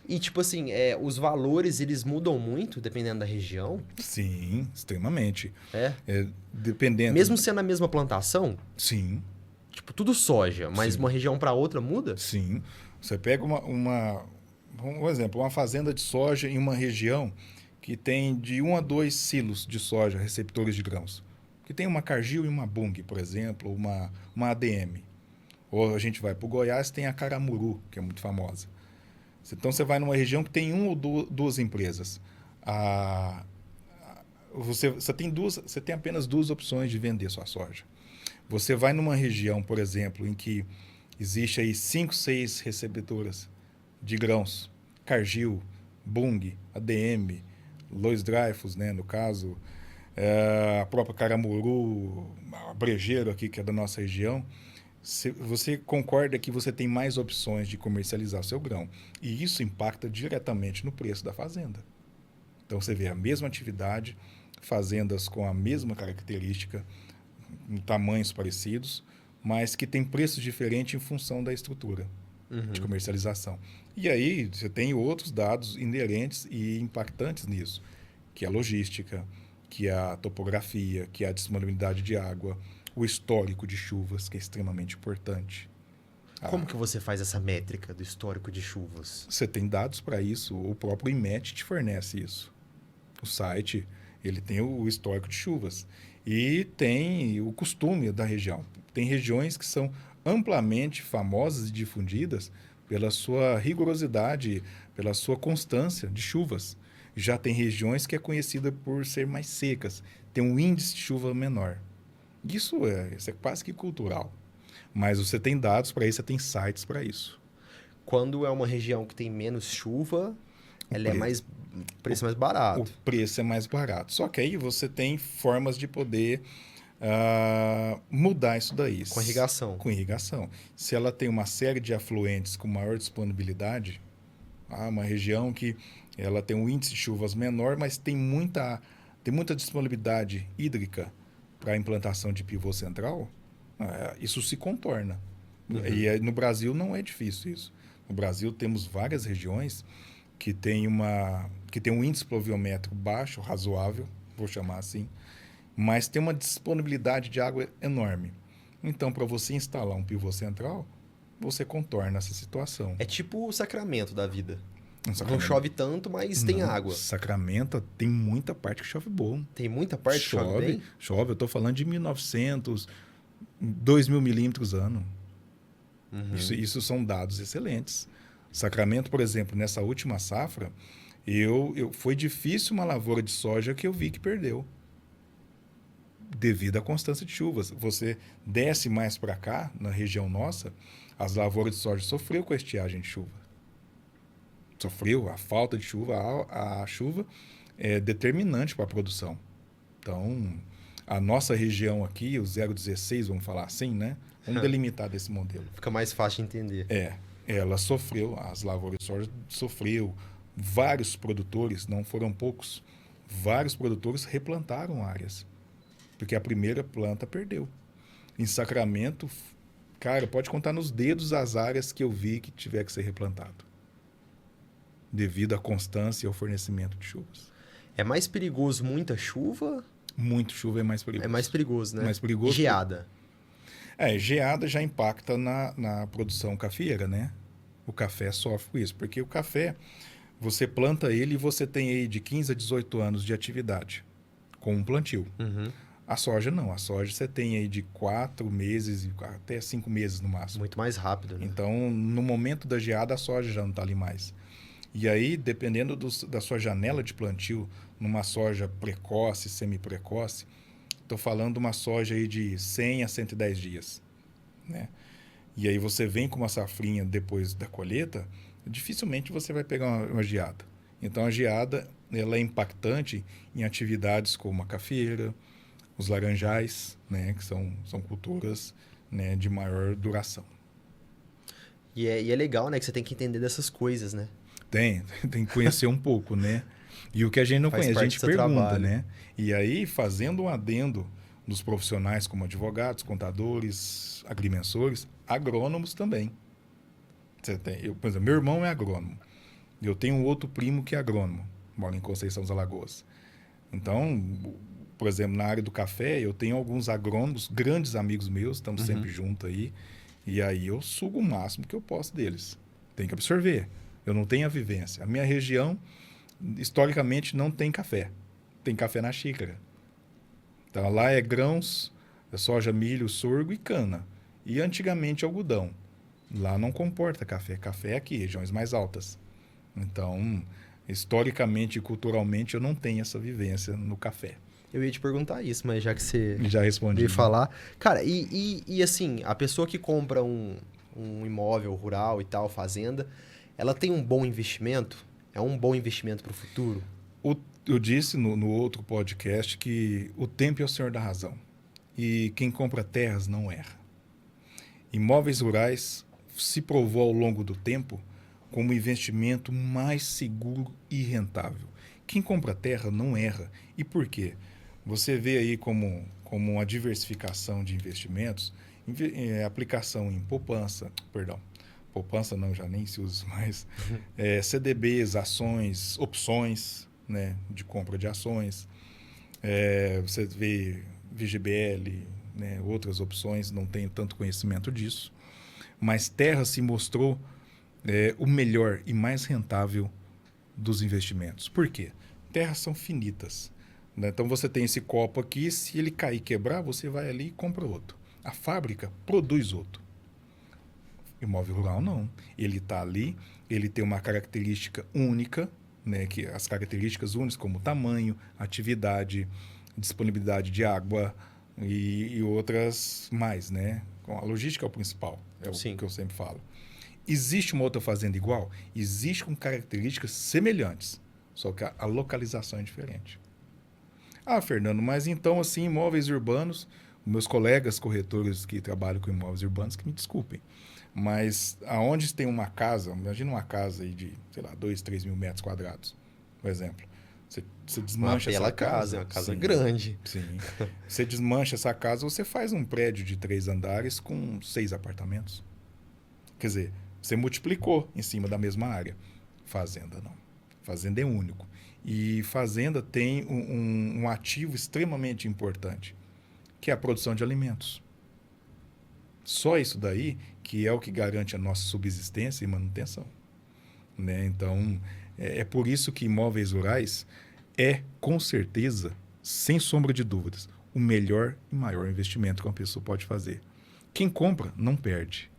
E, tipo assim, os valores, eles mudam muito dependendo da região? Sim, extremamente. É? Dependendo... Mesmo sendo a mesma plantação? Sim. Tipo, tudo soja, mas Sim. uma região para outra muda? Sim. Você pega um exemplo, uma fazenda de soja em uma região que tem de 1 a 2 silos de soja, receptores de grãos. Que tem uma Cargill e uma Bunge, por exemplo, uma ADM. Ou a gente vai para o Goiás, tem a Caramuru, que é muito famosa. Então, você vai numa região que tem 1 ou 2 empresas. Você tem apenas 2 opções de vender sua soja. Você vai numa região, por exemplo, em que existe aí 5, 6 receptoras de grãos. Cargill, Bunge, ADM, Louis Dreyfus, né, no caso, a própria Caramuru, a Brejeiro aqui, que é da nossa região. Você concorda que você tem mais opções de comercializar seu grão. E isso impacta diretamente no preço da fazenda. Então, você vê a mesma atividade, fazendas com a mesma característica, em tamanhos parecidos, mas que tem preços diferentes em função da estrutura de comercialização. E aí, você tem outros dados inerentes e impactantes nisso, que é a logística, que é a topografia, que é a disponibilidade de água, o histórico de chuvas, que é extremamente importante. Como que você faz essa métrica do histórico de chuvas? Você tem dados para isso, o próprio IMET te fornece isso. O site, ele tem o histórico de chuvas e tem o costume da região. Tem regiões que são amplamente famosas e difundidas pela sua rigorosidade, pela sua constância de chuvas. Já tem regiões que é conhecida por ser mais secas, tem um índice de chuva menor. Isso é quase que cultural. Mas você tem dados para isso, você tem sites para isso. Quando é uma região que tem menos chuva, o preço é mais barato. O preço é mais barato. Só que aí você tem formas de poder mudar isso daí. Com irrigação. Com irrigação. Se ela tem uma série de afluentes com maior disponibilidade, uma região que ela tem um índice de chuvas menor, mas tem muita disponibilidade hídrica para a implantação de pivô central, isso se contorna. E no Brasil não é difícil isso. No Brasil temos várias regiões que tem um índice pluviométrico baixo, razoável, vou chamar assim, mas tem uma disponibilidade de água enorme. Então, para você instalar um pivô central, você contorna essa situação. É tipo o Sacramento da vida. Sacramento. Não chove tanto, mas tem água. Sacramento tem muita parte que chove bom. Tem muita parte que chove bem? Chove, eu estou falando de 1.900, 2.000 milímetros ano. Isso são dados excelentes. Sacramento, por exemplo, nessa última safra, foi difícil uma lavoura de soja que eu vi que perdeu. Devido à constância de chuvas. Você desce mais para cá, na região nossa, as lavouras de soja sofreu com a estiagem de chuva. Sofreu a falta de chuva, a chuva é determinante para a produção. Então, a nossa região aqui, o 016, vamos falar assim, né? Vamos delimitar desse modelo. Fica mais fácil de entender. Ela sofreu, as lavouras de soja sofreu. Vários produtores, não foram poucos, vários produtores replantaram áreas. Porque a primeira planta perdeu. Em Sacramento, cara, pode contar nos dedos as áreas que eu vi que tiver que ser replantado. Devido à constância e ao fornecimento de chuvas. É mais perigoso muita chuva? Muito chuva é mais perigoso. É mais perigoso, né? Mais perigoso. Geada. Geada já impacta na produção cafeeira, né? O café sofre com isso. Porque o café, você planta ele e você tem aí de 15 a 18 anos de atividade. com um plantio. Uhum. A soja não. A soja você tem aí de 4 meses até 5 meses no máximo. Muito mais rápido, né? Então, no momento da geada, a soja já não está ali mais. E aí, dependendo da sua janela de plantio, numa soja precoce, semi-precoce, estou falando de uma soja aí de 100 a 110 dias, né? E aí você vem com uma safrinha depois da colheita, dificilmente você vai pegar uma geada. Então, a geada ela é impactante em atividades como a cafeira, os laranjais, né, que são culturas, né, de maior duração. E é legal, né? Que você tem que entender dessas coisas, né? Tem que conhecer um pouco, né? E o que a gente não Faz conhece, a parte gente do seu pergunta, trabalho. né? E aí, fazendo um adendo dos profissionais como advogados, contadores, agrimensores, agrônomos também. Por exemplo, meu irmão é agrônomo. Eu tenho um outro primo que é agrônomo, mora em Conceição dos Alagoas. Então, por exemplo, na área do café, eu tenho alguns agrônomos, grandes amigos meus, estamos sempre juntos aí. E aí eu sugo o máximo que eu posso deles. Tem que absorver. Eu não tenho a vivência. A minha região, historicamente, não tem café. Tem café na xícara. Então, lá é grãos, é soja, milho, sorgo e cana. E antigamente algodão. Lá não comporta café. Café é aqui, regiões mais altas. Então, historicamente e culturalmente, eu não tenho essa vivência no café. Eu ia te perguntar isso, mas já que você Já respondi. veio falar... Cara, e assim, a pessoa que compra um imóvel rural e tal, fazenda, ela tem um bom investimento? É um bom investimento para o futuro? Eu disse no outro podcast que o tempo é o senhor da razão. E quem compra terras não erra. Imóveis rurais se provou ao longo do tempo como o investimento mais seguro e rentável. Quem compra terra não erra. E por quê? Você vê aí como uma diversificação de investimentos, aplicação em poupança não, já nem se usa mais, CDBs, ações, opções, né, de compra de ações, você vê VGBL, né, outras opções, não tenho tanto conhecimento disso, mas terra se mostrou o melhor e mais rentável dos investimentos. Por quê? Terras são finitas. Né? Então você tem esse copo aqui, se ele cair e quebrar, você vai ali e compra outro. A fábrica produz outro. Imóvel rural não. Ele está ali, ele tem uma característica única, né? Que as características únicas como tamanho, atividade, disponibilidade de água e outras mais, né? A logística é o principal, é o Sim. que eu sempre falo. Existe uma outra fazenda igual? Existe com características semelhantes, só que a localização é diferente. Ah, Fernando, mas então assim, imóveis urbanos, meus colegas corretores que trabalham com imóveis urbanos, que me desculpem, mas aonde tem uma casa, imagina uma casa aí de, sei lá, 2, 3 mil metros quadrados, por exemplo. Você desmancha essa casa. Uma casa sim, grande. Sim. Você desmancha essa casa, você faz um prédio de 3 andares com 6 apartamentos. Quer dizer, você multiplicou em cima da mesma área. Fazenda não. Fazenda é único. E fazenda tem um ativo extremamente importante, que é a produção de alimentos. Só isso daí que é o que garante a nossa subsistência e manutenção. Né? Então, é por isso que imóveis rurais é, com certeza, sem sombra de dúvidas, o melhor e maior investimento que uma pessoa pode fazer. Quem compra, não perde.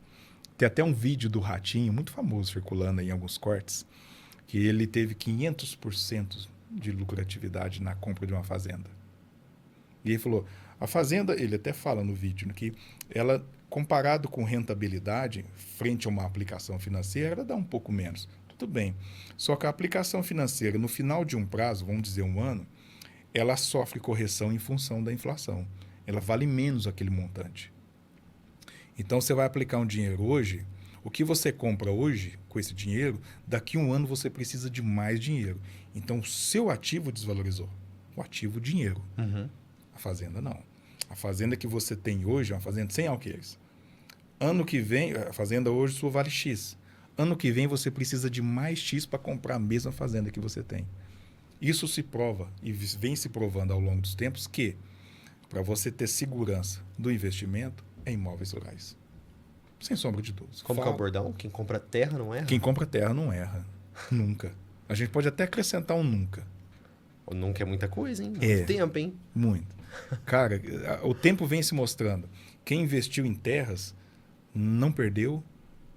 Tem até um vídeo do Ratinho, muito famoso, circulando aí em alguns cortes, que ele teve 500% de lucratividade na compra de uma fazenda. E ele falou, a fazenda, ele até fala no vídeo, que ela, comparado com rentabilidade, frente a uma aplicação financeira, ela dá um pouco menos. Tudo bem. Só que a aplicação financeira, no final de um prazo, vamos dizer 1 ano, ela sofre correção em função da inflação. Ela vale menos aquele montante. Então, você vai aplicar um dinheiro hoje, o que você compra hoje com esse dinheiro, daqui a 1 ano você precisa de mais dinheiro. Então, o seu ativo desvalorizou. O ativo, dinheiro. Uhum. A fazenda, não. A fazenda que você tem hoje é uma fazenda sem alqueires. Ano que vem, a fazenda hoje sua vale X. Ano que vem você precisa de mais X para comprar a mesma fazenda que você tem. Isso se prova e vem se provando ao longo dos tempos que, para você ter segurança do investimento, é imóveis rurais. Sem sombra de dúvidas. Como que é o bordão? Quem compra terra não erra? Quem compra terra não erra. Nunca. A gente pode até acrescentar um nunca. Nunca é muita coisa, hein? Muito É. tempo, hein? Muito. Cara, o tempo vem se mostrando. Quem investiu em terras não perdeu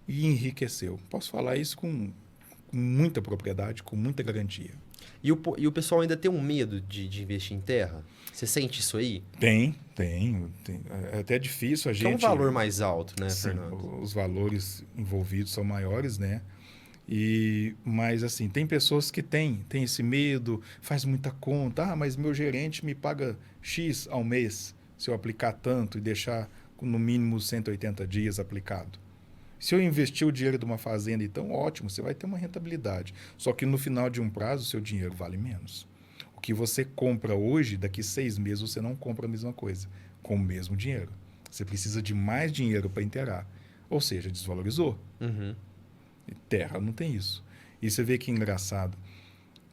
e enriqueceu. Posso falar isso com muita propriedade, com muita garantia. E o pessoal ainda tem um medo de investir em terra? Você sente isso aí? Tem. É até difícil a Que gente... é um valor mais alto, né, Sim, Fernando? os valores envolvidos são maiores, né? Mas, assim, tem pessoas que têm esse medo, faz muita conta. Ah, mas meu gerente me paga X ao mês se eu aplicar tanto e deixar no mínimo 180 dias aplicado. Se eu investir o dinheiro de uma fazenda, então, ótimo, você vai ter uma rentabilidade. Só que no final de um prazo, o seu dinheiro vale menos. O que você compra hoje, daqui 6 meses, você não compra a mesma coisa, com o mesmo dinheiro. Você precisa de mais dinheiro para inteirar. Ou seja, desvalorizou. Uhum. E terra não tem isso. E você vê que engraçado.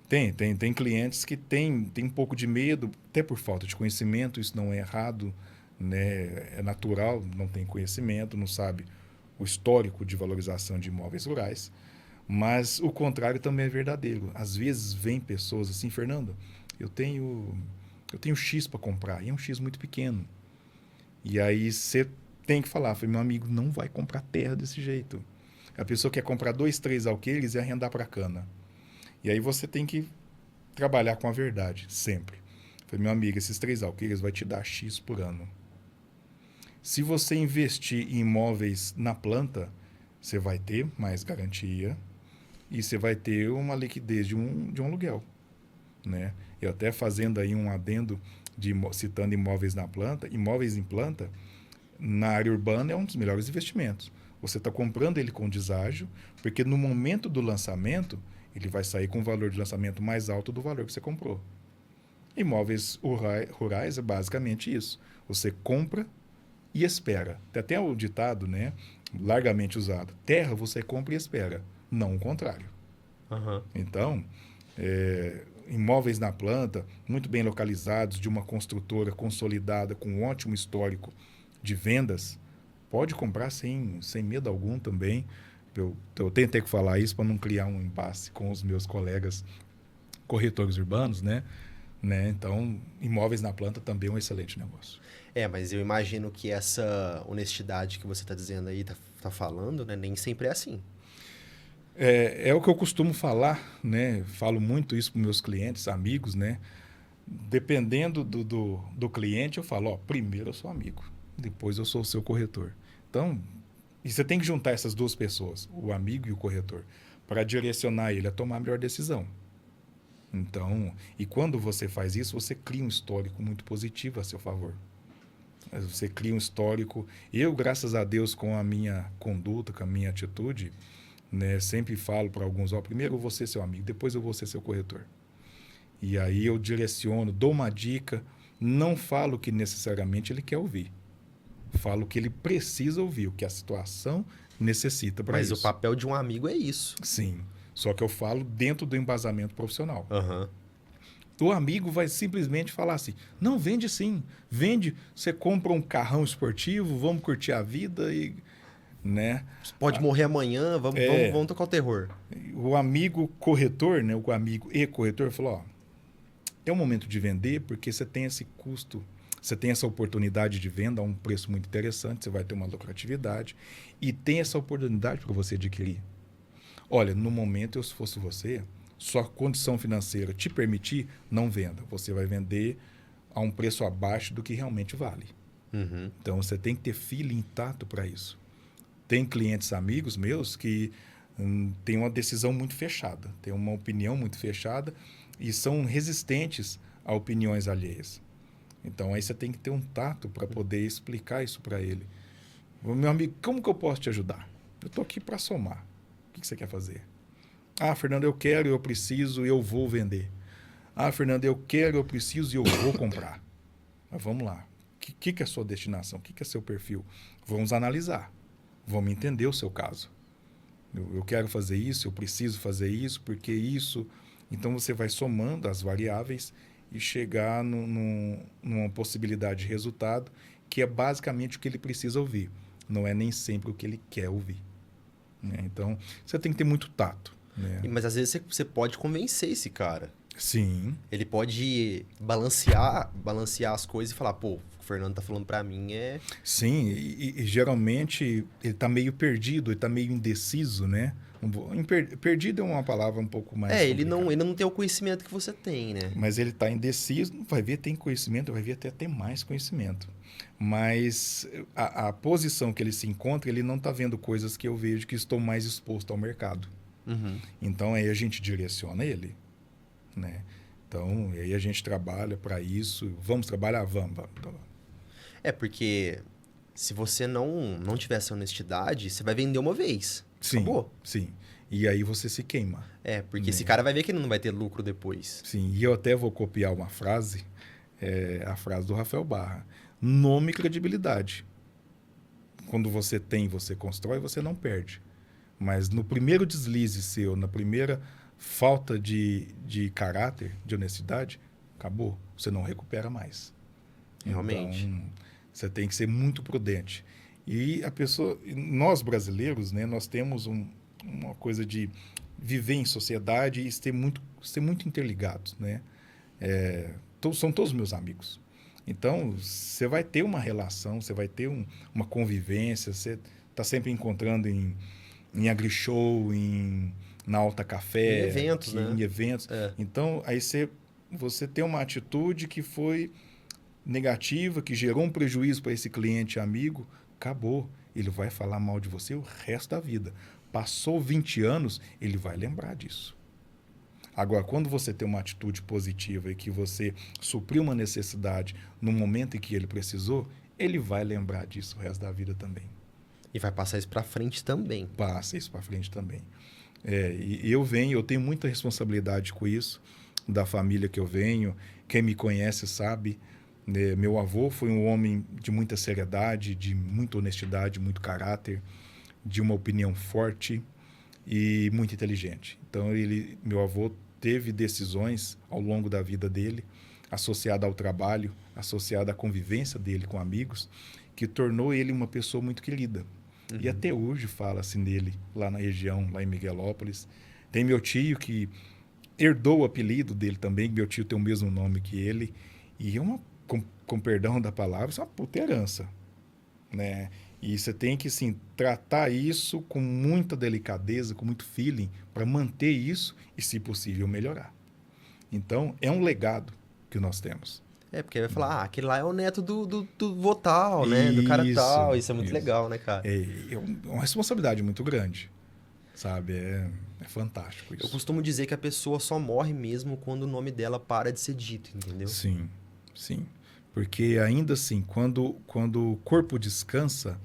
Tem clientes que têm um pouco de medo, até por falta de conhecimento, isso não é errado, né? É natural, não tem conhecimento, não sabe o histórico de valorização de imóveis rurais. Mas o contrário também é verdadeiro. Às vezes vem pessoas assim, Fernando, eu tenho X para comprar, e é um X muito pequeno. E aí você tem que falar, meu amigo, não vai comprar terra desse jeito. A pessoa quer comprar 2, 3 alqueires e arrendar para cana. E aí você tem que trabalhar com a verdade, sempre. Falei, meu amigo, esses 3 alqueires vai te dar X por ano. Se você investir em imóveis na planta, você vai ter mais garantia e você vai ter uma liquidez de um aluguel, né? Eu até fazendo aí um adendo, citando imóveis na planta, imóveis em planta, na área urbana é um dos melhores investimentos. Você está comprando ele com deságio, porque no momento do lançamento, ele vai sair com o valor de lançamento mais alto do valor que você comprou. Imóveis rurais é basicamente isso. Você compra e espera. Tem até o ditado, né, largamente usado. Terra você compra e espera, não o contrário. Uhum. Então, imóveis na planta, muito bem localizados, de uma construtora consolidada, com um ótimo histórico de vendas, pode comprar sem medo algum também. Eu tentei falar isso para não criar um impasse com os meus colegas corretores urbanos, né? Então, imóveis na planta também é um excelente negócio. Mas eu imagino que essa honestidade que você está dizendo aí, tá falando, né? Nem sempre é assim. É o que eu costumo falar, né? Falo muito isso para meus clientes, amigos, né? Dependendo do cliente, eu falo, primeiro eu sou amigo, depois eu sou o seu corretor. Então, e você tem que juntar essas duas pessoas, o amigo e o corretor, para direcionar ele a tomar a melhor decisão. Então, e quando você faz isso, você cria um histórico muito positivo a seu favor. Você cria um histórico. Eu, graças a Deus, com a minha conduta, com a minha atitude, né, sempre falo para alguns, primeiro eu vou ser seu amigo, depois eu vou ser seu corretor. E aí eu direciono, dou uma dica, não falo o que necessariamente ele quer ouvir. Falo o que ele precisa ouvir, o que a situação necessita para isso. Mas o papel de um amigo é isso. Sim, só que eu falo dentro do embasamento profissional. Uhum. O amigo vai simplesmente falar assim, não, vende sim, vende, você compra um carrão esportivo, vamos curtir a vida e... né? Pode morrer amanhã, vamos tocar o terror. O amigo corretor, né, o amigo e corretor falou, é o momento de vender porque você tem esse custo, você tem essa oportunidade de venda a um preço muito interessante, você vai ter uma lucratividade e tem essa oportunidade para você adquirir. Olha, no momento, se fosse você, sua condição financeira te permitir, não venda. Você vai vender a um preço abaixo do que realmente vale. Uhum. Então, você tem que ter feeling tato para isso. Tem clientes amigos meus que têm uma decisão muito fechada, têm uma opinião muito fechada e são resistentes a opiniões alheias. Então, aí você tem que ter um tato para poder explicar isso para ele. Meu amigo, como que eu posso te ajudar? Eu estou aqui para somar. O que você quer fazer? Fernando, eu quero, eu preciso, eu vou vender. Fernando, eu quero, eu preciso e eu vou comprar. Mas vamos lá. O que é a sua destinação? O que é seu perfil? Vamos analisar. Vamos entender o seu caso. Eu quero fazer isso, eu preciso fazer isso, porque isso... Então, você vai somando as variáveis e chegar numa possibilidade de resultado que é basicamente o que ele precisa ouvir. Não é nem sempre o que ele quer ouvir. Né? Então, você tem que ter muito tato. Né? Mas às vezes você pode convencer esse cara. Sim, Ele pode balancear as coisas e falar, pô, o que o Fernando tá falando pra mim é... sim. E geralmente ele está meio perdido, ele está meio indeciso, né? Perdido é uma palavra um pouco mais ele complicada. não tem o conhecimento que você tem, né? Mas ele está indeciso, vai ver tem conhecimento, vai ver até ter mais conhecimento. Mas a posição que ele se encontra, ele não está vendo coisas que eu vejo que estou mais exposto ao mercado. Uhum. Então aí a gente direciona ele, né? Então aí a gente trabalha para isso. Vamos trabalhar? Vamos. Então, Porque se você não tiver essa honestidade, você vai vender uma vez. sim, Acabou. sim. E aí você se queima. Porque esse cara vai ver que ele não vai ter lucro depois. Sim, e eu até vou copiar uma frase, a frase do Rafael Barra. Nome e credibilidade. Quando você tem, você constrói, você não perde. Mas no primeiro deslize seu, na primeira falta de caráter, de honestidade, acabou. Você não recupera mais. Realmente. Então, você tem que ser muito prudente. E nós brasileiros, né, nós temos uma coisa de viver em sociedade e ser muito interligados, né? São todos meus amigos. Então, você vai ter uma relação, você vai ter uma convivência, você está sempre encontrando em agrishow, na Alta Café. Em eventos, né? Em eventos. Então, aí você tem uma atitude que foi negativa, que gerou um prejuízo para esse cliente amigo, acabou. Ele vai falar mal de você o resto da vida. Passou 20 anos, ele vai lembrar disso. Agora, quando você tem uma atitude positiva e que você supriu uma necessidade no momento em que ele precisou, ele vai lembrar disso o resto da vida também. E vai passar isso pra frente também. Passa isso para frente também. E eu tenho muita responsabilidade com isso, da família que eu venho. Quem me conhece sabe. Meu avô foi um homem de muita seriedade, de muita honestidade, muito caráter, de uma opinião forte e muito inteligente. Então, meu avô teve decisões ao longo da vida dele, associada ao trabalho, associada à convivência dele com amigos, que tornou ele uma pessoa muito querida. Uhum. E até hoje fala-se nele, lá na região, lá em Miguelópolis. Tem meu tio que herdou o apelido dele também, meu tio tem o mesmo nome que ele, e com perdão da palavra, isso é uma puta herança, né? E você tem que, sim, tratar isso com muita delicadeza, com muito feeling, para manter isso e, se possível, melhorar. Então, é um legado que nós temos. Porque vai falar, aquele lá é o neto do vô tal, né? Do cara tal. Isso é muito legal, né, cara? É uma responsabilidade muito grande, sabe? É fantástico isso. Eu costumo dizer que a pessoa só morre mesmo quando o nome dela para de ser dito, entendeu? Sim, sim. Porque ainda assim, quando o corpo descansa,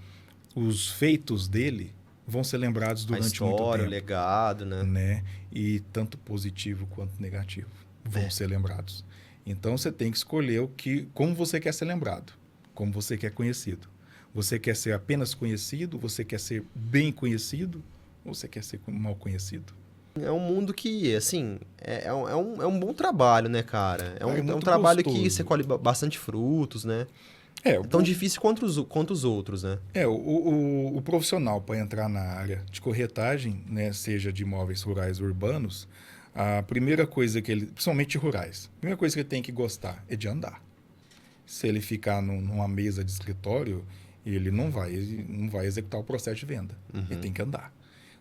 os feitos dele vão ser lembrados durante muito tempo. A história, o legado, né? E tanto positivo quanto negativo vão ser lembrados. Então, você tem que escolher como você quer ser lembrado, como você quer conhecido. Você quer ser apenas conhecido, você quer ser bem conhecido, ou você quer ser mal conhecido? É um mundo que, assim, é um bom trabalho, né, cara? É um trabalho gostoso. que você colhe bastante frutos, né? É tão difícil quanto os outros, né? O profissional para entrar na área de corretagem, né, seja de imóveis rurais ou urbanos, a primeira coisa que principalmente rurais, a primeira coisa que ele tem que gostar é de andar. Se ele ficar numa mesa de escritório, ele não vai executar o processo de venda. Uhum. Ele tem que andar.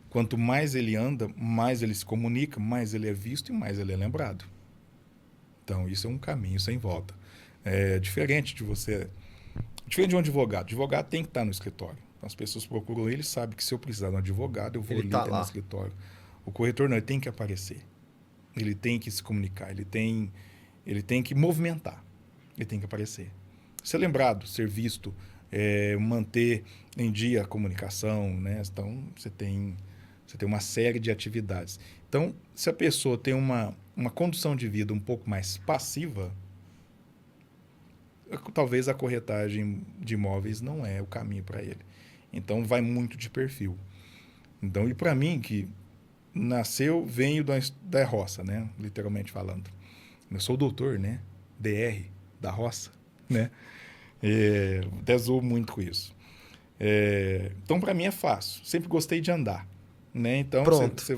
Quanto mais ele anda, mais ele se comunica, mais ele é visto e mais ele é lembrado. Então, isso é um caminho sem volta. É diferente de um advogado. O advogado tem que estar no escritório. Então, as pessoas procuram ele, sabem que se eu precisar de um advogado, eu vou ali no escritório. O corretor não, ele tem que aparecer. Ele tem que se comunicar, ele tem que movimentar. Ele tem que aparecer. Ser lembrado, ser visto, manter em dia a comunicação, né? Então, você tem uma série de atividades. Então, se a pessoa tem uma condução de vida um pouco mais passiva, talvez a corretagem de imóveis não é o caminho para ele. Então, vai muito de perfil. Então, e para mim, que venho da roça, né? Literalmente falando. Eu sou doutor, né? DR, da roça, né? Até zoo muito com isso. Então, para mim é fácil. Sempre gostei de andar. Né? Então, pronto, você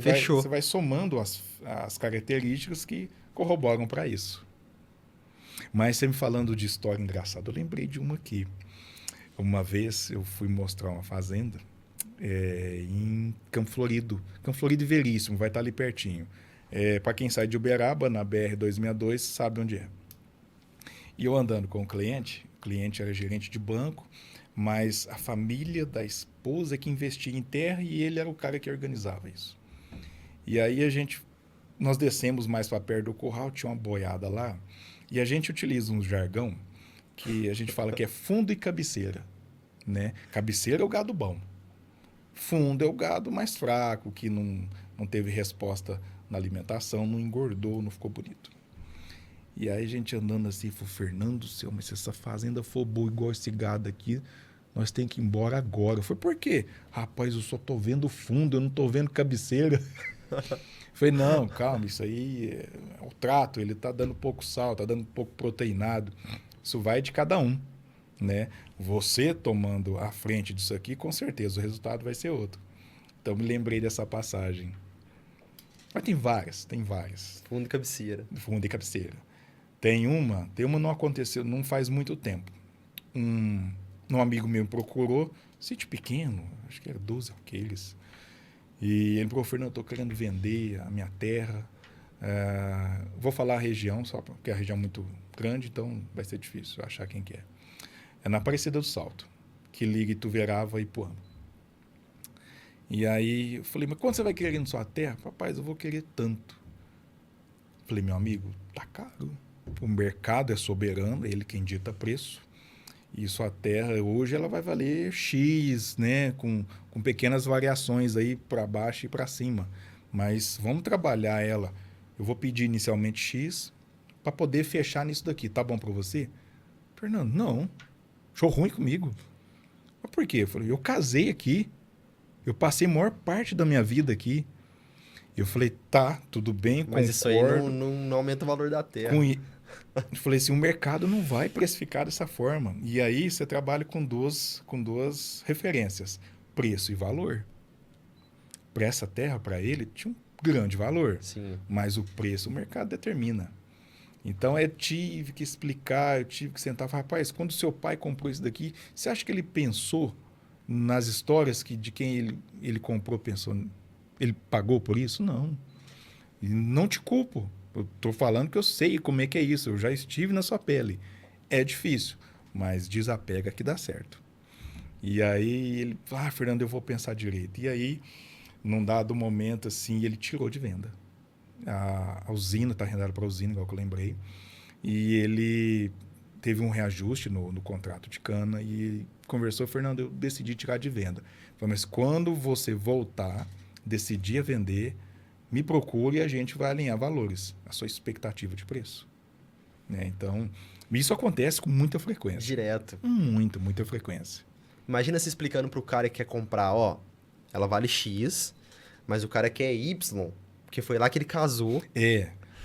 vai somando as características que corroboram para isso. Mas você me falando de história engraçada, eu lembrei de uma aqui. Uma vez eu fui mostrar uma fazenda em Campo Florido. Campo Florido e Veríssimo, vai estar ali pertinho. Para quem sai de Uberaba, na BR-262, sabe onde é. E eu andando com o cliente era gerente de banco, mas a família da esposa que investia em terra e ele era o cara que organizava isso. E aí nós descemos mais para perto do curral, tinha uma boiada lá, e a gente utiliza um jargão que a gente fala que é fundo e cabeceira, né? Cabeceira é o gado bom. Fundo é o gado mais fraco, que não teve resposta na alimentação, não engordou, não ficou bonito. E aí a gente andando assim, falou, Fernando do céu, mas se essa fazenda for boa igual esse gado aqui, nós temos que ir embora agora. Eu falei, por quê? Rapaz, eu só tô vendo fundo, eu não tô vendo cabeceira. Eu falei, não, calma, isso aí é o trato, ele tá dando pouco sal, tá dando pouco proteinado. Isso vai de cada um, né? Você tomando a frente disso aqui, com certeza o resultado vai ser outro. Então me lembrei dessa passagem. Mas tem várias. Fundo e cabeceira. Fundo e cabeceira. Tem uma não aconteceu, não faz muito tempo. Um amigo meu me procurou, sítio pequeno, acho que era 12 alqueires. E ele falou, Fernando, eu estou querendo vender a minha terra. Vou falar a região, só porque a região é muito grande, então vai ser difícil achar quem que é. É na Aparecida do Salto, que liga Ituverava e Ipuama. E aí eu falei, mas quanto você vai querer na sua terra? Rapaz, eu vou querer tanto. Falei, meu amigo, tá caro. O mercado é soberano, ele quem dita preço. E sua terra hoje ela vai valer X, né? Com pequenas variações aí para baixo e para cima. Mas vamos trabalhar ela. Eu vou pedir inicialmente X para poder fechar nisso daqui. Tá bom para você? Fernando, não. Achou ruim comigo. Mas por quê? Eu falei, eu casei aqui. Eu passei a maior parte da minha vida aqui. Eu falei, tá, tudo bem, mas concordo. isso aí não aumenta o valor da terra. Eu falei assim, o mercado não vai precificar dessa forma. E aí você trabalha com duas referências, preço e valor. Para essa terra, para ele, tinha um grande valor. Sim. Mas o preço o mercado determina. Então eu tive que explicar, eu tive que sentar e falar, rapaz, quando seu pai comprou isso daqui, você acha que ele pensou nas histórias de quem ele comprou, pensou, ele pagou por isso? Não. E não te culpo. Eu estou falando que eu sei como é que é isso. Eu já estive na sua pele. É difícil, mas desapega que dá certo. E aí ele falou, Fernando, eu vou pensar direito. E aí, num dado momento, assim, ele tirou de venda. A usina, está arrendada para a usina, igual que eu lembrei. E ele teve um reajuste no contrato de cana e conversou, Fernando, eu decidi tirar de venda. Falei, mas quando você voltar, decidir a vender, me procure e a gente vai alinhar valores, a sua expectativa de preço. Né? Então, isso acontece com muita frequência. Direto. Muita frequência. Imagina se explicando pro cara que quer comprar, ó, ela vale X, mas o cara quer Y, porque foi lá que ele casou.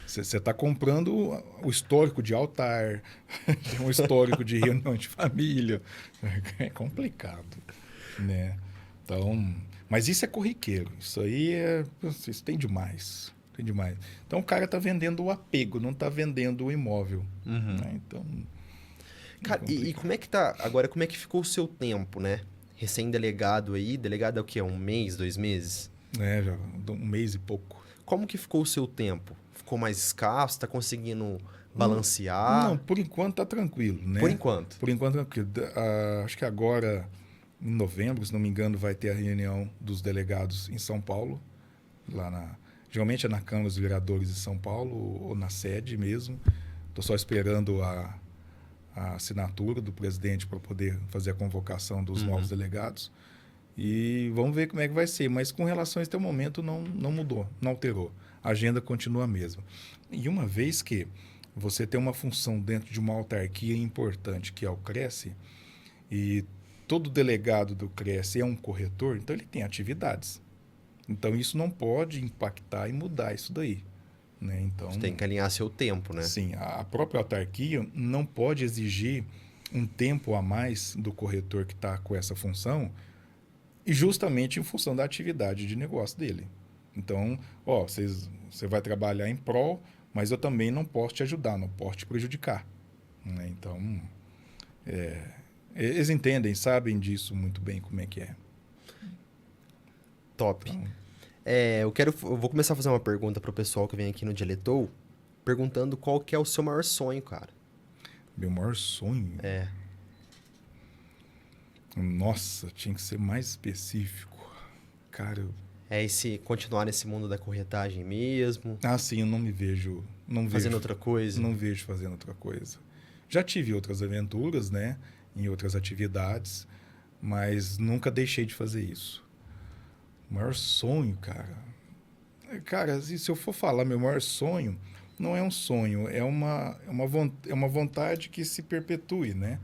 Você está comprando o histórico de altar, um histórico de reunião de família. É complicado, né? Então, mas isso é corriqueiro. Isso aí isso tem demais. Então, o cara está vendendo o apego, não está vendendo o imóvel. Né? Então, cara, e como é que tá? Agora, como é que ficou o seu tempo, né? Recém-delegado aí, delegado é o quê? 1 mês, 2 meses? Já 1 mês e pouco. Como que ficou o seu tempo? Ficou mais escasso? Tá conseguindo balancear? Não, por enquanto tá tranquilo, né? Por enquanto? Por enquanto tranquilo. Acho que agora, em novembro, se não me engano, vai ter a reunião dos delegados em São Paulo. Geralmente é na Câmara dos Vereadores de São Paulo ou na sede mesmo. Estou só esperando a assinatura do presidente para poder fazer a convocação dos novos delegados. E vamos ver como é que vai ser. Mas com relação a esse momento não mudou, não alterou. A agenda continua a mesma. E uma vez que você tem uma função dentro de uma autarquia importante, que é o Cresce, e todo delegado do Cresce é um corretor, então ele tem atividades. Então isso não pode impactar e mudar isso daí. Né? Então, você tem que alinhar seu tempo, né? Sim, a própria autarquia não pode exigir um tempo a mais do corretor que está com essa função, e justamente em função da atividade de negócio dele. Então, você vai trabalhar em prol, mas eu também não posso te ajudar, não posso te prejudicar, né? Então, eles entendem, sabem disso muito bem, como é que é. Top. Então, Eu vou começar a fazer uma pergunta pro pessoal que vem aqui no Dialetou, perguntando qual que é o seu maior sonho, cara. meu maior sonho... Nossa, tinha que ser mais específico. Cara, Continuar nesse mundo da corretagem mesmo, sim, eu não me vejo... Não fazendo vejo, outra coisa. não vejo fazendo outra coisa. Já tive outras aventuras, né? Em outras atividades, mas nunca deixei de fazer isso. O maior sonho, cara... Cara, se eu for falar meu maior sonho, não é um sonho, é uma vontade que se perpetue, né?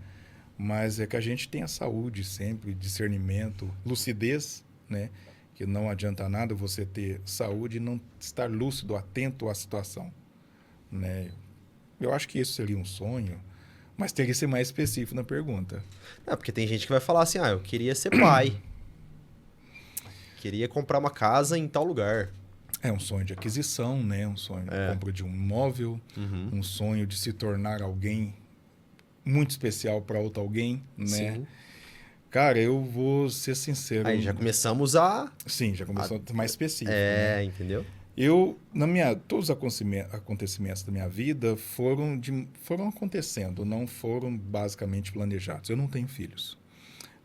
Mas é que a gente tenha saúde sempre, discernimento, lucidez, né? Que não adianta nada você ter saúde e não estar lúcido, atento à situação, né? Eu acho que isso seria um sonho, mas teria que ser mais específico na pergunta. Porque tem gente que vai falar assim, eu queria ser pai. Queria comprar uma casa em tal lugar. É um sonho de aquisição, né? Um sonho de compra de um imóvel, um sonho de se tornar alguém muito especial para outro alguém, né? Sim. Cara, eu vou ser sincero. Aí já começamos a... Sim, já começou a ser mais específico. Né? Entendeu? Todos os acontecimentos da minha vida foram acontecendo, não foram basicamente planejados. Eu não tenho filhos.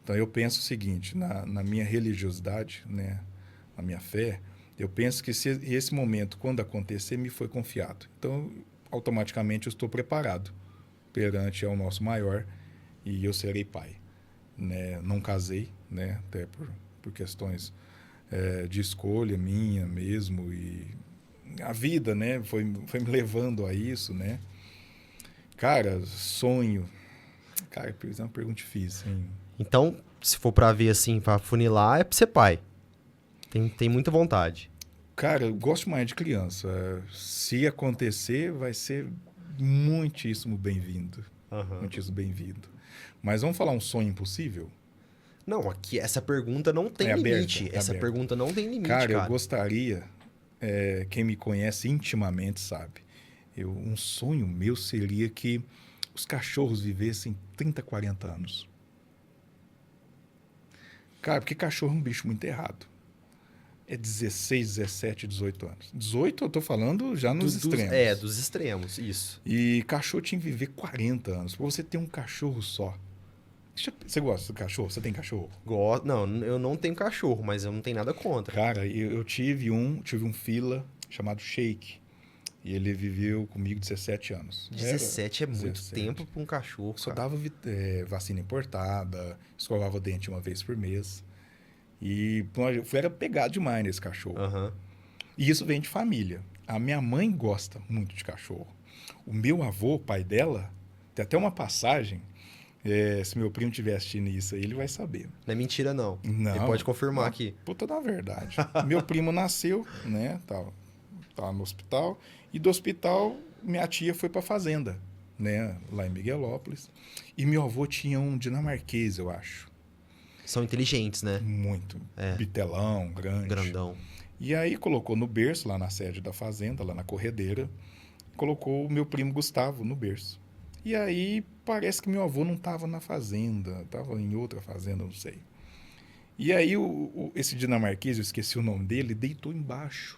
Então eu penso o seguinte, na minha religiosidade, né? Na minha fé, eu penso que se esse momento, quando acontecer, me foi confiado. Então, automaticamente eu estou preparado perante ao nosso maior e eu serei pai, né? Não casei, né? Até por questões de escolha minha mesmo e a vida, né? Foi me levando a isso, né? Cara, sonho... Cara, é uma pergunta difícil, hein? Então, se for pra ver assim, pra funilar, é pra ser pai. Tem muita vontade. Cara, eu gosto mais de criança. Se acontecer, vai ser muitíssimo bem-vindo. Muitíssimo bem-vindo. Mas vamos falar um sonho impossível? Não, aqui essa pergunta não tem limite. Essa pergunta não tem limite, cara. Eu gostaria, quem me conhece intimamente sabe, um sonho meu seria que os cachorros vivessem 30, 40 anos. Cara, porque cachorro é um bicho muito errado. É 16, 17, 18 anos. 18 eu tô falando já nos extremos. Dos extremos, isso. E cachorro tinha que viver 40 anos. Pra você ter um cachorro só. Você gosta de cachorro? Você tem cachorro? Não, eu não tenho cachorro, mas eu não tenho nada contra. Cara, eu tive um fila chamado Shake. E ele viveu comigo 17 anos. 17 é muito tempo para um cachorro. Só dava vacina importada, escovava o dente uma vez por mês. E era pegado demais nesse cachorro. E isso vem de família. A minha mãe gosta muito de cachorro. O meu avô, pai dela, tem até uma passagem. Se meu primo estiver assistindo isso aí, ele vai saber. Não é mentira, não. Não. Ele pode confirmar aqui. Puta da verdade. Meu primo nasceu, né? Tava no hospital. E do hospital, minha tia foi pra fazenda, né? Lá em Miguelópolis. E meu avô tinha um dinamarquês, eu acho. São inteligentes, né? Muito. Bitelão, grande. Grandão. E aí colocou no berço, lá na sede da fazenda, lá na corredeira. Colocou o meu primo Gustavo no berço. E aí parece que meu avô não estava na fazenda. Estava em outra fazenda, não sei. E aí esse dinamarquês, eu esqueci o nome dele, deitou embaixo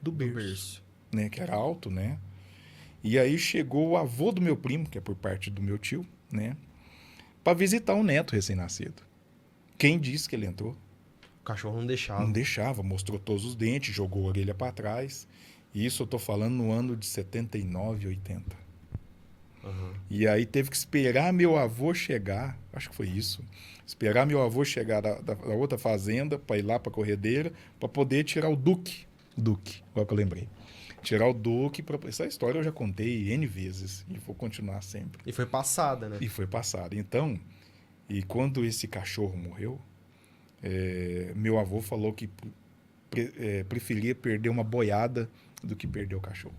do berço. Né, que era alto, né? E aí chegou o avô do meu primo, que é por parte do meu tio, né? Para visitar o neto recém-nascido. Quem disse que ele entrou? O cachorro não deixava. Não deixava, mostrou todos os dentes, jogou a orelha para trás. E isso eu tô falando no ano de 79, 80. E aí teve que esperar meu avô chegar, acho que foi isso. Esperar meu avô chegar da outra fazenda para ir lá para a corredeira, para poder tirar o Duque, igual que eu lembrei. Tirar o Duque. Essa história eu já contei N vezes e vou continuar sempre. E foi passada, né? E foi passada. Então, e quando esse cachorro morreu, meu avô falou que preferia perder uma boiada do que perder o cachorro.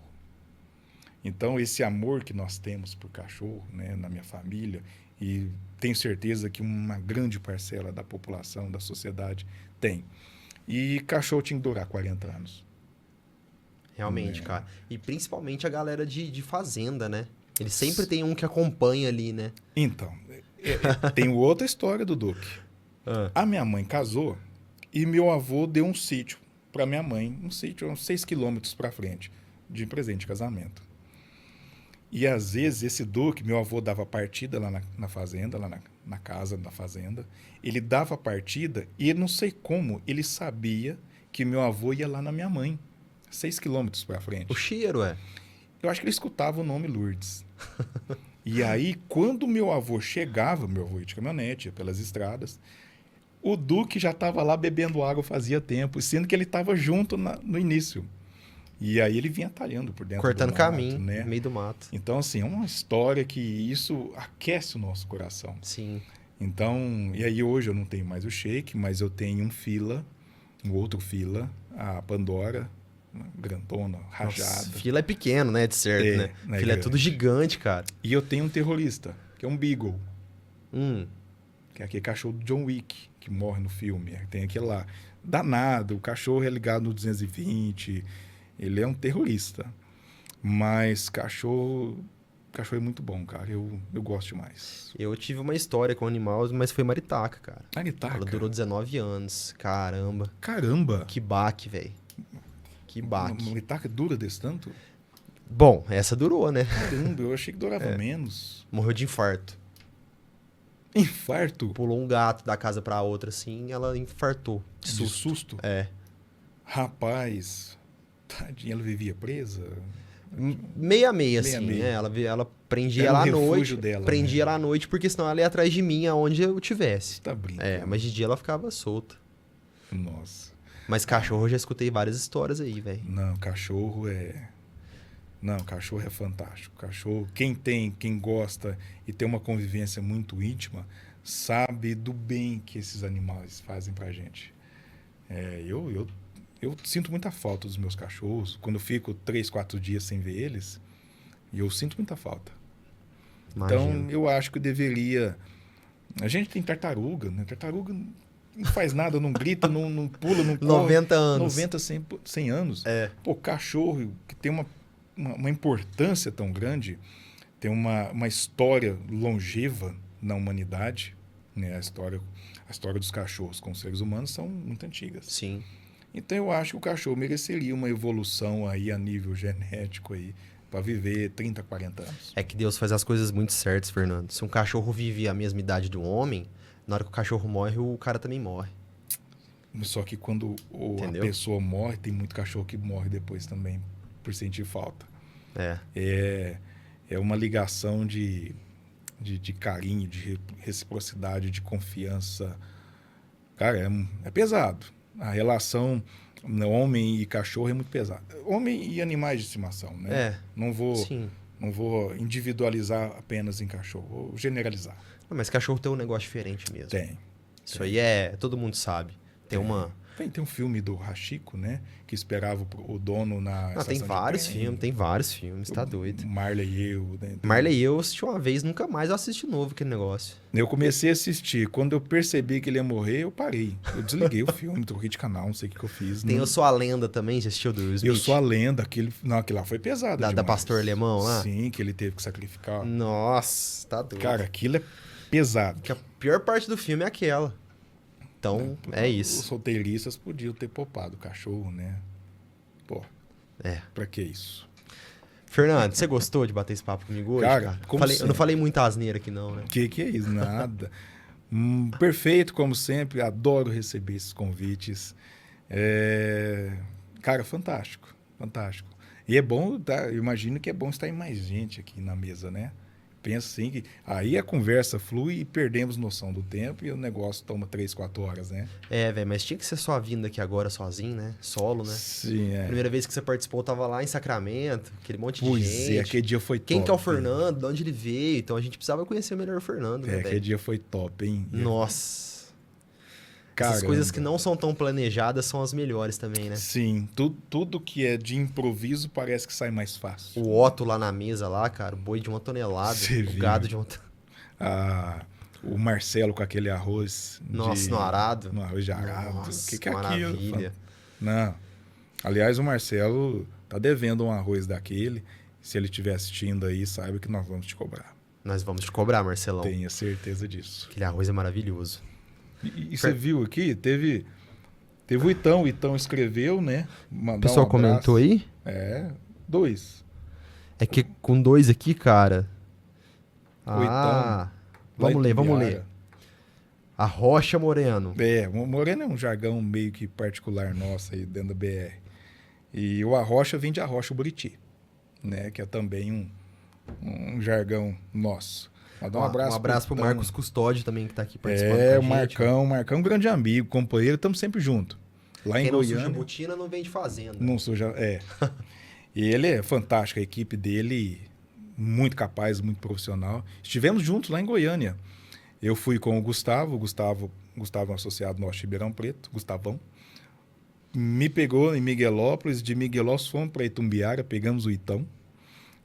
Então, esse amor que nós temos por cachorro, né, na minha família, e tenho certeza que uma grande parcela da população, da sociedade, tem. E cachorro tinha que durar 40 anos. Realmente, cara. E principalmente a galera de fazenda, né? Eles sempre tem um que acompanha ali, né? Então, tem outra história do Duque. A minha mãe casou e meu avô deu um sítio para minha mãe, um sítio uns 6 quilômetros para frente, de presente de casamento. E às vezes esse Duque, meu avô dava partida lá na fazenda, lá na casa da fazenda, ele dava partida e não sei como, ele sabia que meu avô ia lá na minha mãe, 6 quilômetros para frente. O cheiro, é. Eu acho que ele escutava o nome Lourdes. E aí, quando meu avô chegava, meu avô ia de caminhonete, ia pelas estradas, o Duque já estava lá bebendo água fazia tempo, sendo que ele estava junto no início. E aí ele vinha talhando por dentro Cortando do mato, caminho, né? no meio do mato. Então, assim, é uma história que isso aquece o nosso coração. Sim. Então, e aí hoje eu não tenho mais o Shake, mas eu tenho um outro fila, a Pandora, uma grandona, rajada. Nossa, fila é pequeno, né? De certo, É, né? né, Fila é grande. tudo gigante, cara. E eu tenho um terrorista, que é um Beagle, Hum. que é aquele cachorro do John Wick, que morre no filme. Tem aquele lá. Danado, o cachorro é ligado no 220, ele é um terrorista. Mas cachorro é muito bom, cara. Eu gosto demais. Eu tive uma história com animais, mas foi maritaca, cara. Maritaca. Ela durou 19 anos. Caramba. Caramba! Que baque, velho. Que baque. Maritaca dura desse tanto? Bom, essa durou, né? Caramba, eu achei que durava menos. Morreu de infarto. Infarto? Pulou um gato da casa pra outra, assim, ela infartou. De De susto. susto? É. Rapaz, tadinha, ela vivia presa? Meia assim, Meia. né? Ela prendia Era ela o à refúgio noite. dela, Prendia né? ela à noite, porque senão ela ia atrás de mim aonde eu tivesse. Você tá brincando? É, mas de dia ela ficava solta. Nossa. Mas cachorro eu já escutei várias histórias aí, velho. Não, cachorro é... Não, cachorro é fantástico. Cachorro, quem gosta e tem uma convivência muito íntima, sabe do bem que esses animais fazem pra gente. Eu sinto muita falta dos meus cachorros. Quando eu fico 3, 4 dias sem ver eles, eu sinto muita falta. Então, Imagino. eu acho que eu deveria... A gente tem tartaruga, né? Tartaruga não faz nada, não grita, não pula, não corre. 90 anos. 90, 100 anos. É. Pô, cachorro que tem uma importância tão grande, tem uma história longeva na humanidade, né? A história dos cachorros com os seres humanos são muito antigas. Sim. Então eu acho que o cachorro mereceria uma evolução aí a nível genético aí para viver 30, 40 anos. É que Deus faz as coisas muito certas, Fernando. Se um cachorro vive a mesma idade do homem, na hora que o cachorro morre, o cara também morre. Só que quando a Entendeu? pessoa morre, tem muito cachorro que morre depois também por sentir falta. É uma ligação de carinho, de reciprocidade, de confiança. Cara, é pesado. A relação homem e cachorro é muito pesada. Homem e animais de estimação, né? É. Não Sim. vou individualizar apenas em cachorro, vou generalizar. Não, mas cachorro tem um negócio diferente mesmo. Tem. Isso aí todo mundo sabe. Tem uma... Tem um filme do Hachiko, né? Que esperava o dono na Ah, tem estação de vários trem. filmes, tem vários filmes, tá doido. Marley e eu, né? Marley e eu assisti uma vez, nunca mais eu assisti de novo aquele negócio. Eu comecei a assistir. Quando eu percebi que ele ia morrer, eu parei. Eu desliguei o filme, troquei de canal, não sei o que eu fiz. Tem Não- Eu Sou a Lenda também, já assistiu do Will Smith? Eu Sou a Lenda, aquele lá foi pesado Da demais. Pastor Alemão lá? Sim, que ele teve que sacrificar. Nossa, tá doido. Cara, aquilo é pesado. Que a pior parte do filme é aquela. Então, é Os isso. roteiristas podiam ter poupado o cachorro, né? Pô, É. pra que isso? Fernando, você gostou de bater esse papo comigo hoje, Cara, cara? como Eu não sempre. falei muita asneira aqui não, né? Que é isso? Nada. Perfeito, como sempre. Adoro receber esses convites. Cara, fantástico. Fantástico. E é bom, eu imagino que é bom estar em mais gente aqui na mesa, né? Pensa assim que aí a conversa flui e perdemos noção do tempo e o negócio toma 3, 4 horas, né? É, velho, mas tinha que ser só vindo aqui agora sozinho, né? Solo, né? Sim, Primeira vez que você participou, eu tava lá em Sacramento, aquele monte de Pois gente. aquele dia foi Quem top. que é o Fernando? De onde ele veio? Então a gente precisava conhecer melhor o Fernando, né, Aquele velho? dia foi top, hein? Nossa. Essas Caramba. coisas que não são tão planejadas são as melhores também, né? Sim, tudo que é de improviso parece que sai mais fácil. O Otto lá na mesa, lá, cara, o boi de 1 tonelada, Você o viu? gado de 1 O Marcelo com aquele arroz. Nossa, no arado. No arroz de arado. Nossa, Que é aquilo? maravilha. Não. Aliás, o Marcelo tá devendo um arroz daquele. Se ele estiver assistindo aí, saiba que nós vamos te cobrar. Nós vamos te cobrar, Marcelão. Tenha certeza disso. Aquele arroz é maravilhoso. E você viu aqui, teve o Itão escreveu, né? O pessoal comentou aí? 2. É que com 2 aqui, cara... O Itão, vamos ler. A Rocha Moreno. Moreno é um jargão meio que particular nosso aí dentro da BR. E o Arrocha vem de Arrocha Buriti, né? Que é também um jargão nosso. Mas dá um abraço pro Marcos Custódio também, que tá aqui participando com a gente. O Marcão é um grande amigo, companheiro, estamos sempre juntos. Lá em Goiânia... Quem não suja botina não vem de fazenda. Não suja, E ele é fantástico, a equipe dele, muito capaz, muito profissional. Estivemos juntos lá em Goiânia. Eu fui com o Gustavo é um associado nosso de Ribeirão Preto, Gustavão. Me pegou em Miguelópolis, de Miguelópolis fomos para Itumbiara, pegamos o Itão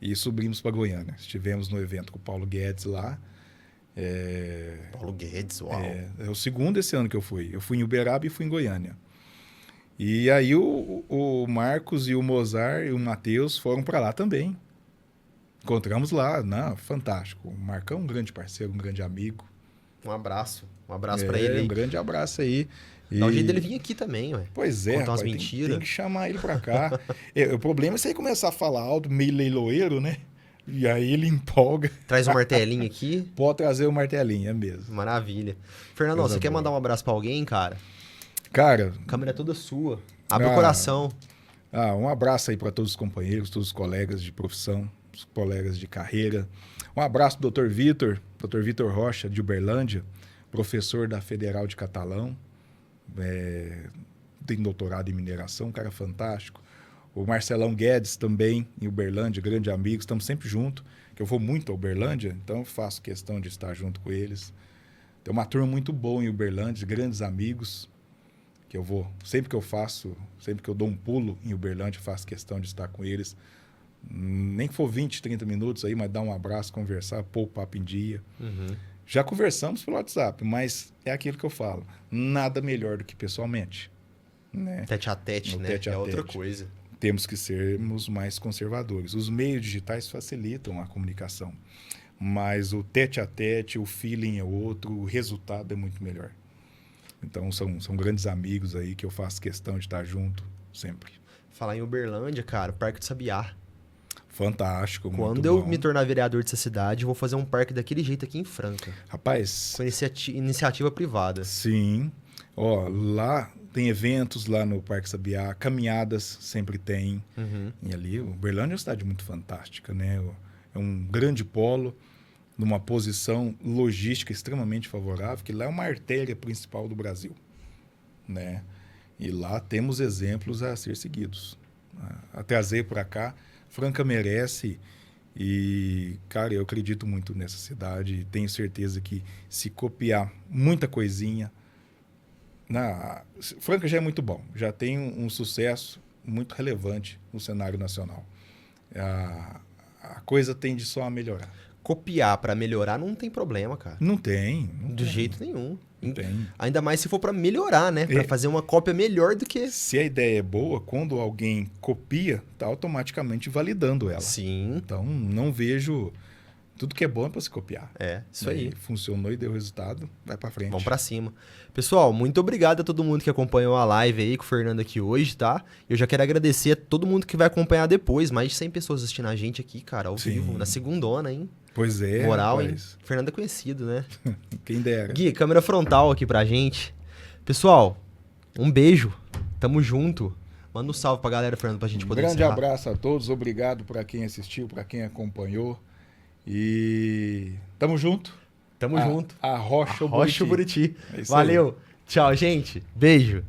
e subimos para Goiânia. Estivemos no evento com o Paulo Guedes lá. Paulo Guedes, uau. É o segundo esse ano que eu fui. Eu fui em Uberaba e fui em Goiânia. E aí o Marcos e o Mozart e o Matheus foram para lá também. Encontramos lá, fantástico. O Marcão é um grande parceiro, um grande amigo. Um abraço para ele aí. Um grande abraço aí. Dá um jeito dele vir aqui também, ué. Pois é, contar umas rapaz, mentiras. tem que chamar ele para cá. O problema é você começar a falar alto, meio leiloeiro, né? E aí ele empolga. Traz um martelinho aqui. Pode trazer o martelinho, é mesmo. Maravilha. Fernando, você quer mandar um abraço para alguém, cara? Cara... A câmera é toda sua. Abre o coração. Um abraço aí para todos os companheiros, todos os colegas de profissão, os colegas de carreira. Um abraço pro Dr. Vitor Rocha, de Uberlândia, professor da Federal de Catalão. Tem doutorado em mineração, um cara fantástico. O Marcelão Guedes também, em Uberlândia, grande amigo, estamos sempre juntos, que eu vou muito a Uberlândia, então eu faço questão de estar junto com eles. Tem uma turma muito boa em Uberlândia, grandes amigos, que eu vou, sempre que eu dou um pulo em Uberlândia, faço questão de estar com eles. Nem que for 20, 30 minutos aí, mas dar um abraço, conversar, pôr o papo em dia. Uhum. Já conversamos pelo WhatsApp, mas é aquilo que eu falo, nada melhor do que pessoalmente. Né? Tete a tete, né? Tete a é outra tete. coisa. Temos que sermos mais conservadores. Os meios digitais facilitam a comunicação, mas o tete a tete, o feeling é outro, o resultado é muito melhor. Então são grandes amigos aí que eu faço questão de estar junto sempre. Falar em Uberlândia, cara, Parque do Sabiá. Fantástico, muito Quando eu me tornar vereador dessa cidade, eu vou fazer um parque daquele jeito aqui em Franca. Rapaz... Com iniciativa privada. Sim. Lá tem eventos lá no Parque Sabiá, caminhadas sempre tem. Uhum. E ali, Uberlândia é uma cidade muito fantástica, né? É um grande polo, numa posição logística extremamente favorável, que lá é uma artéria principal do Brasil, né? E lá temos exemplos a ser seguidos. A trazer para cá, Franca merece. E, cara, eu acredito muito nessa cidade. Tenho certeza que se copiar muita coisinha... Franca já é muito bom. Já tem um sucesso muito relevante no cenário nacional. A coisa tende só a melhorar. Copiar para melhorar não tem problema, cara. Não tem. Jeito nenhum. Não tem. Ainda mais se for para melhorar, né? Para fazer uma cópia melhor do que... Se a ideia é boa, quando alguém copia, tá automaticamente validando ela. Sim. Então, não vejo... Tudo que é bom é para se copiar. Isso aí. Funcionou e deu resultado, vai para frente. Vamos para cima. Pessoal, muito obrigado a todo mundo que acompanhou a live aí com o Fernando aqui hoje, tá? Eu já quero agradecer a todo mundo que vai acompanhar depois. Mais de 100 pessoas assistindo a gente aqui, cara, ao vivo, na segundona, hein? Pois é, moral, rapaz. hein? Fernando é conhecido, né? Quem dera. Gui, câmera frontal aqui pra gente. Pessoal, um beijo. Tamo junto. Manda um salve pra galera, Fernando, pra gente poder Grande encerrar. abraço a todos. Obrigado para quem assistiu, para quem acompanhou. E tamo junto. Tamo junto. A Rocha Rocha Buriti. É isso Valeu. aí. Tchau, gente. Beijo.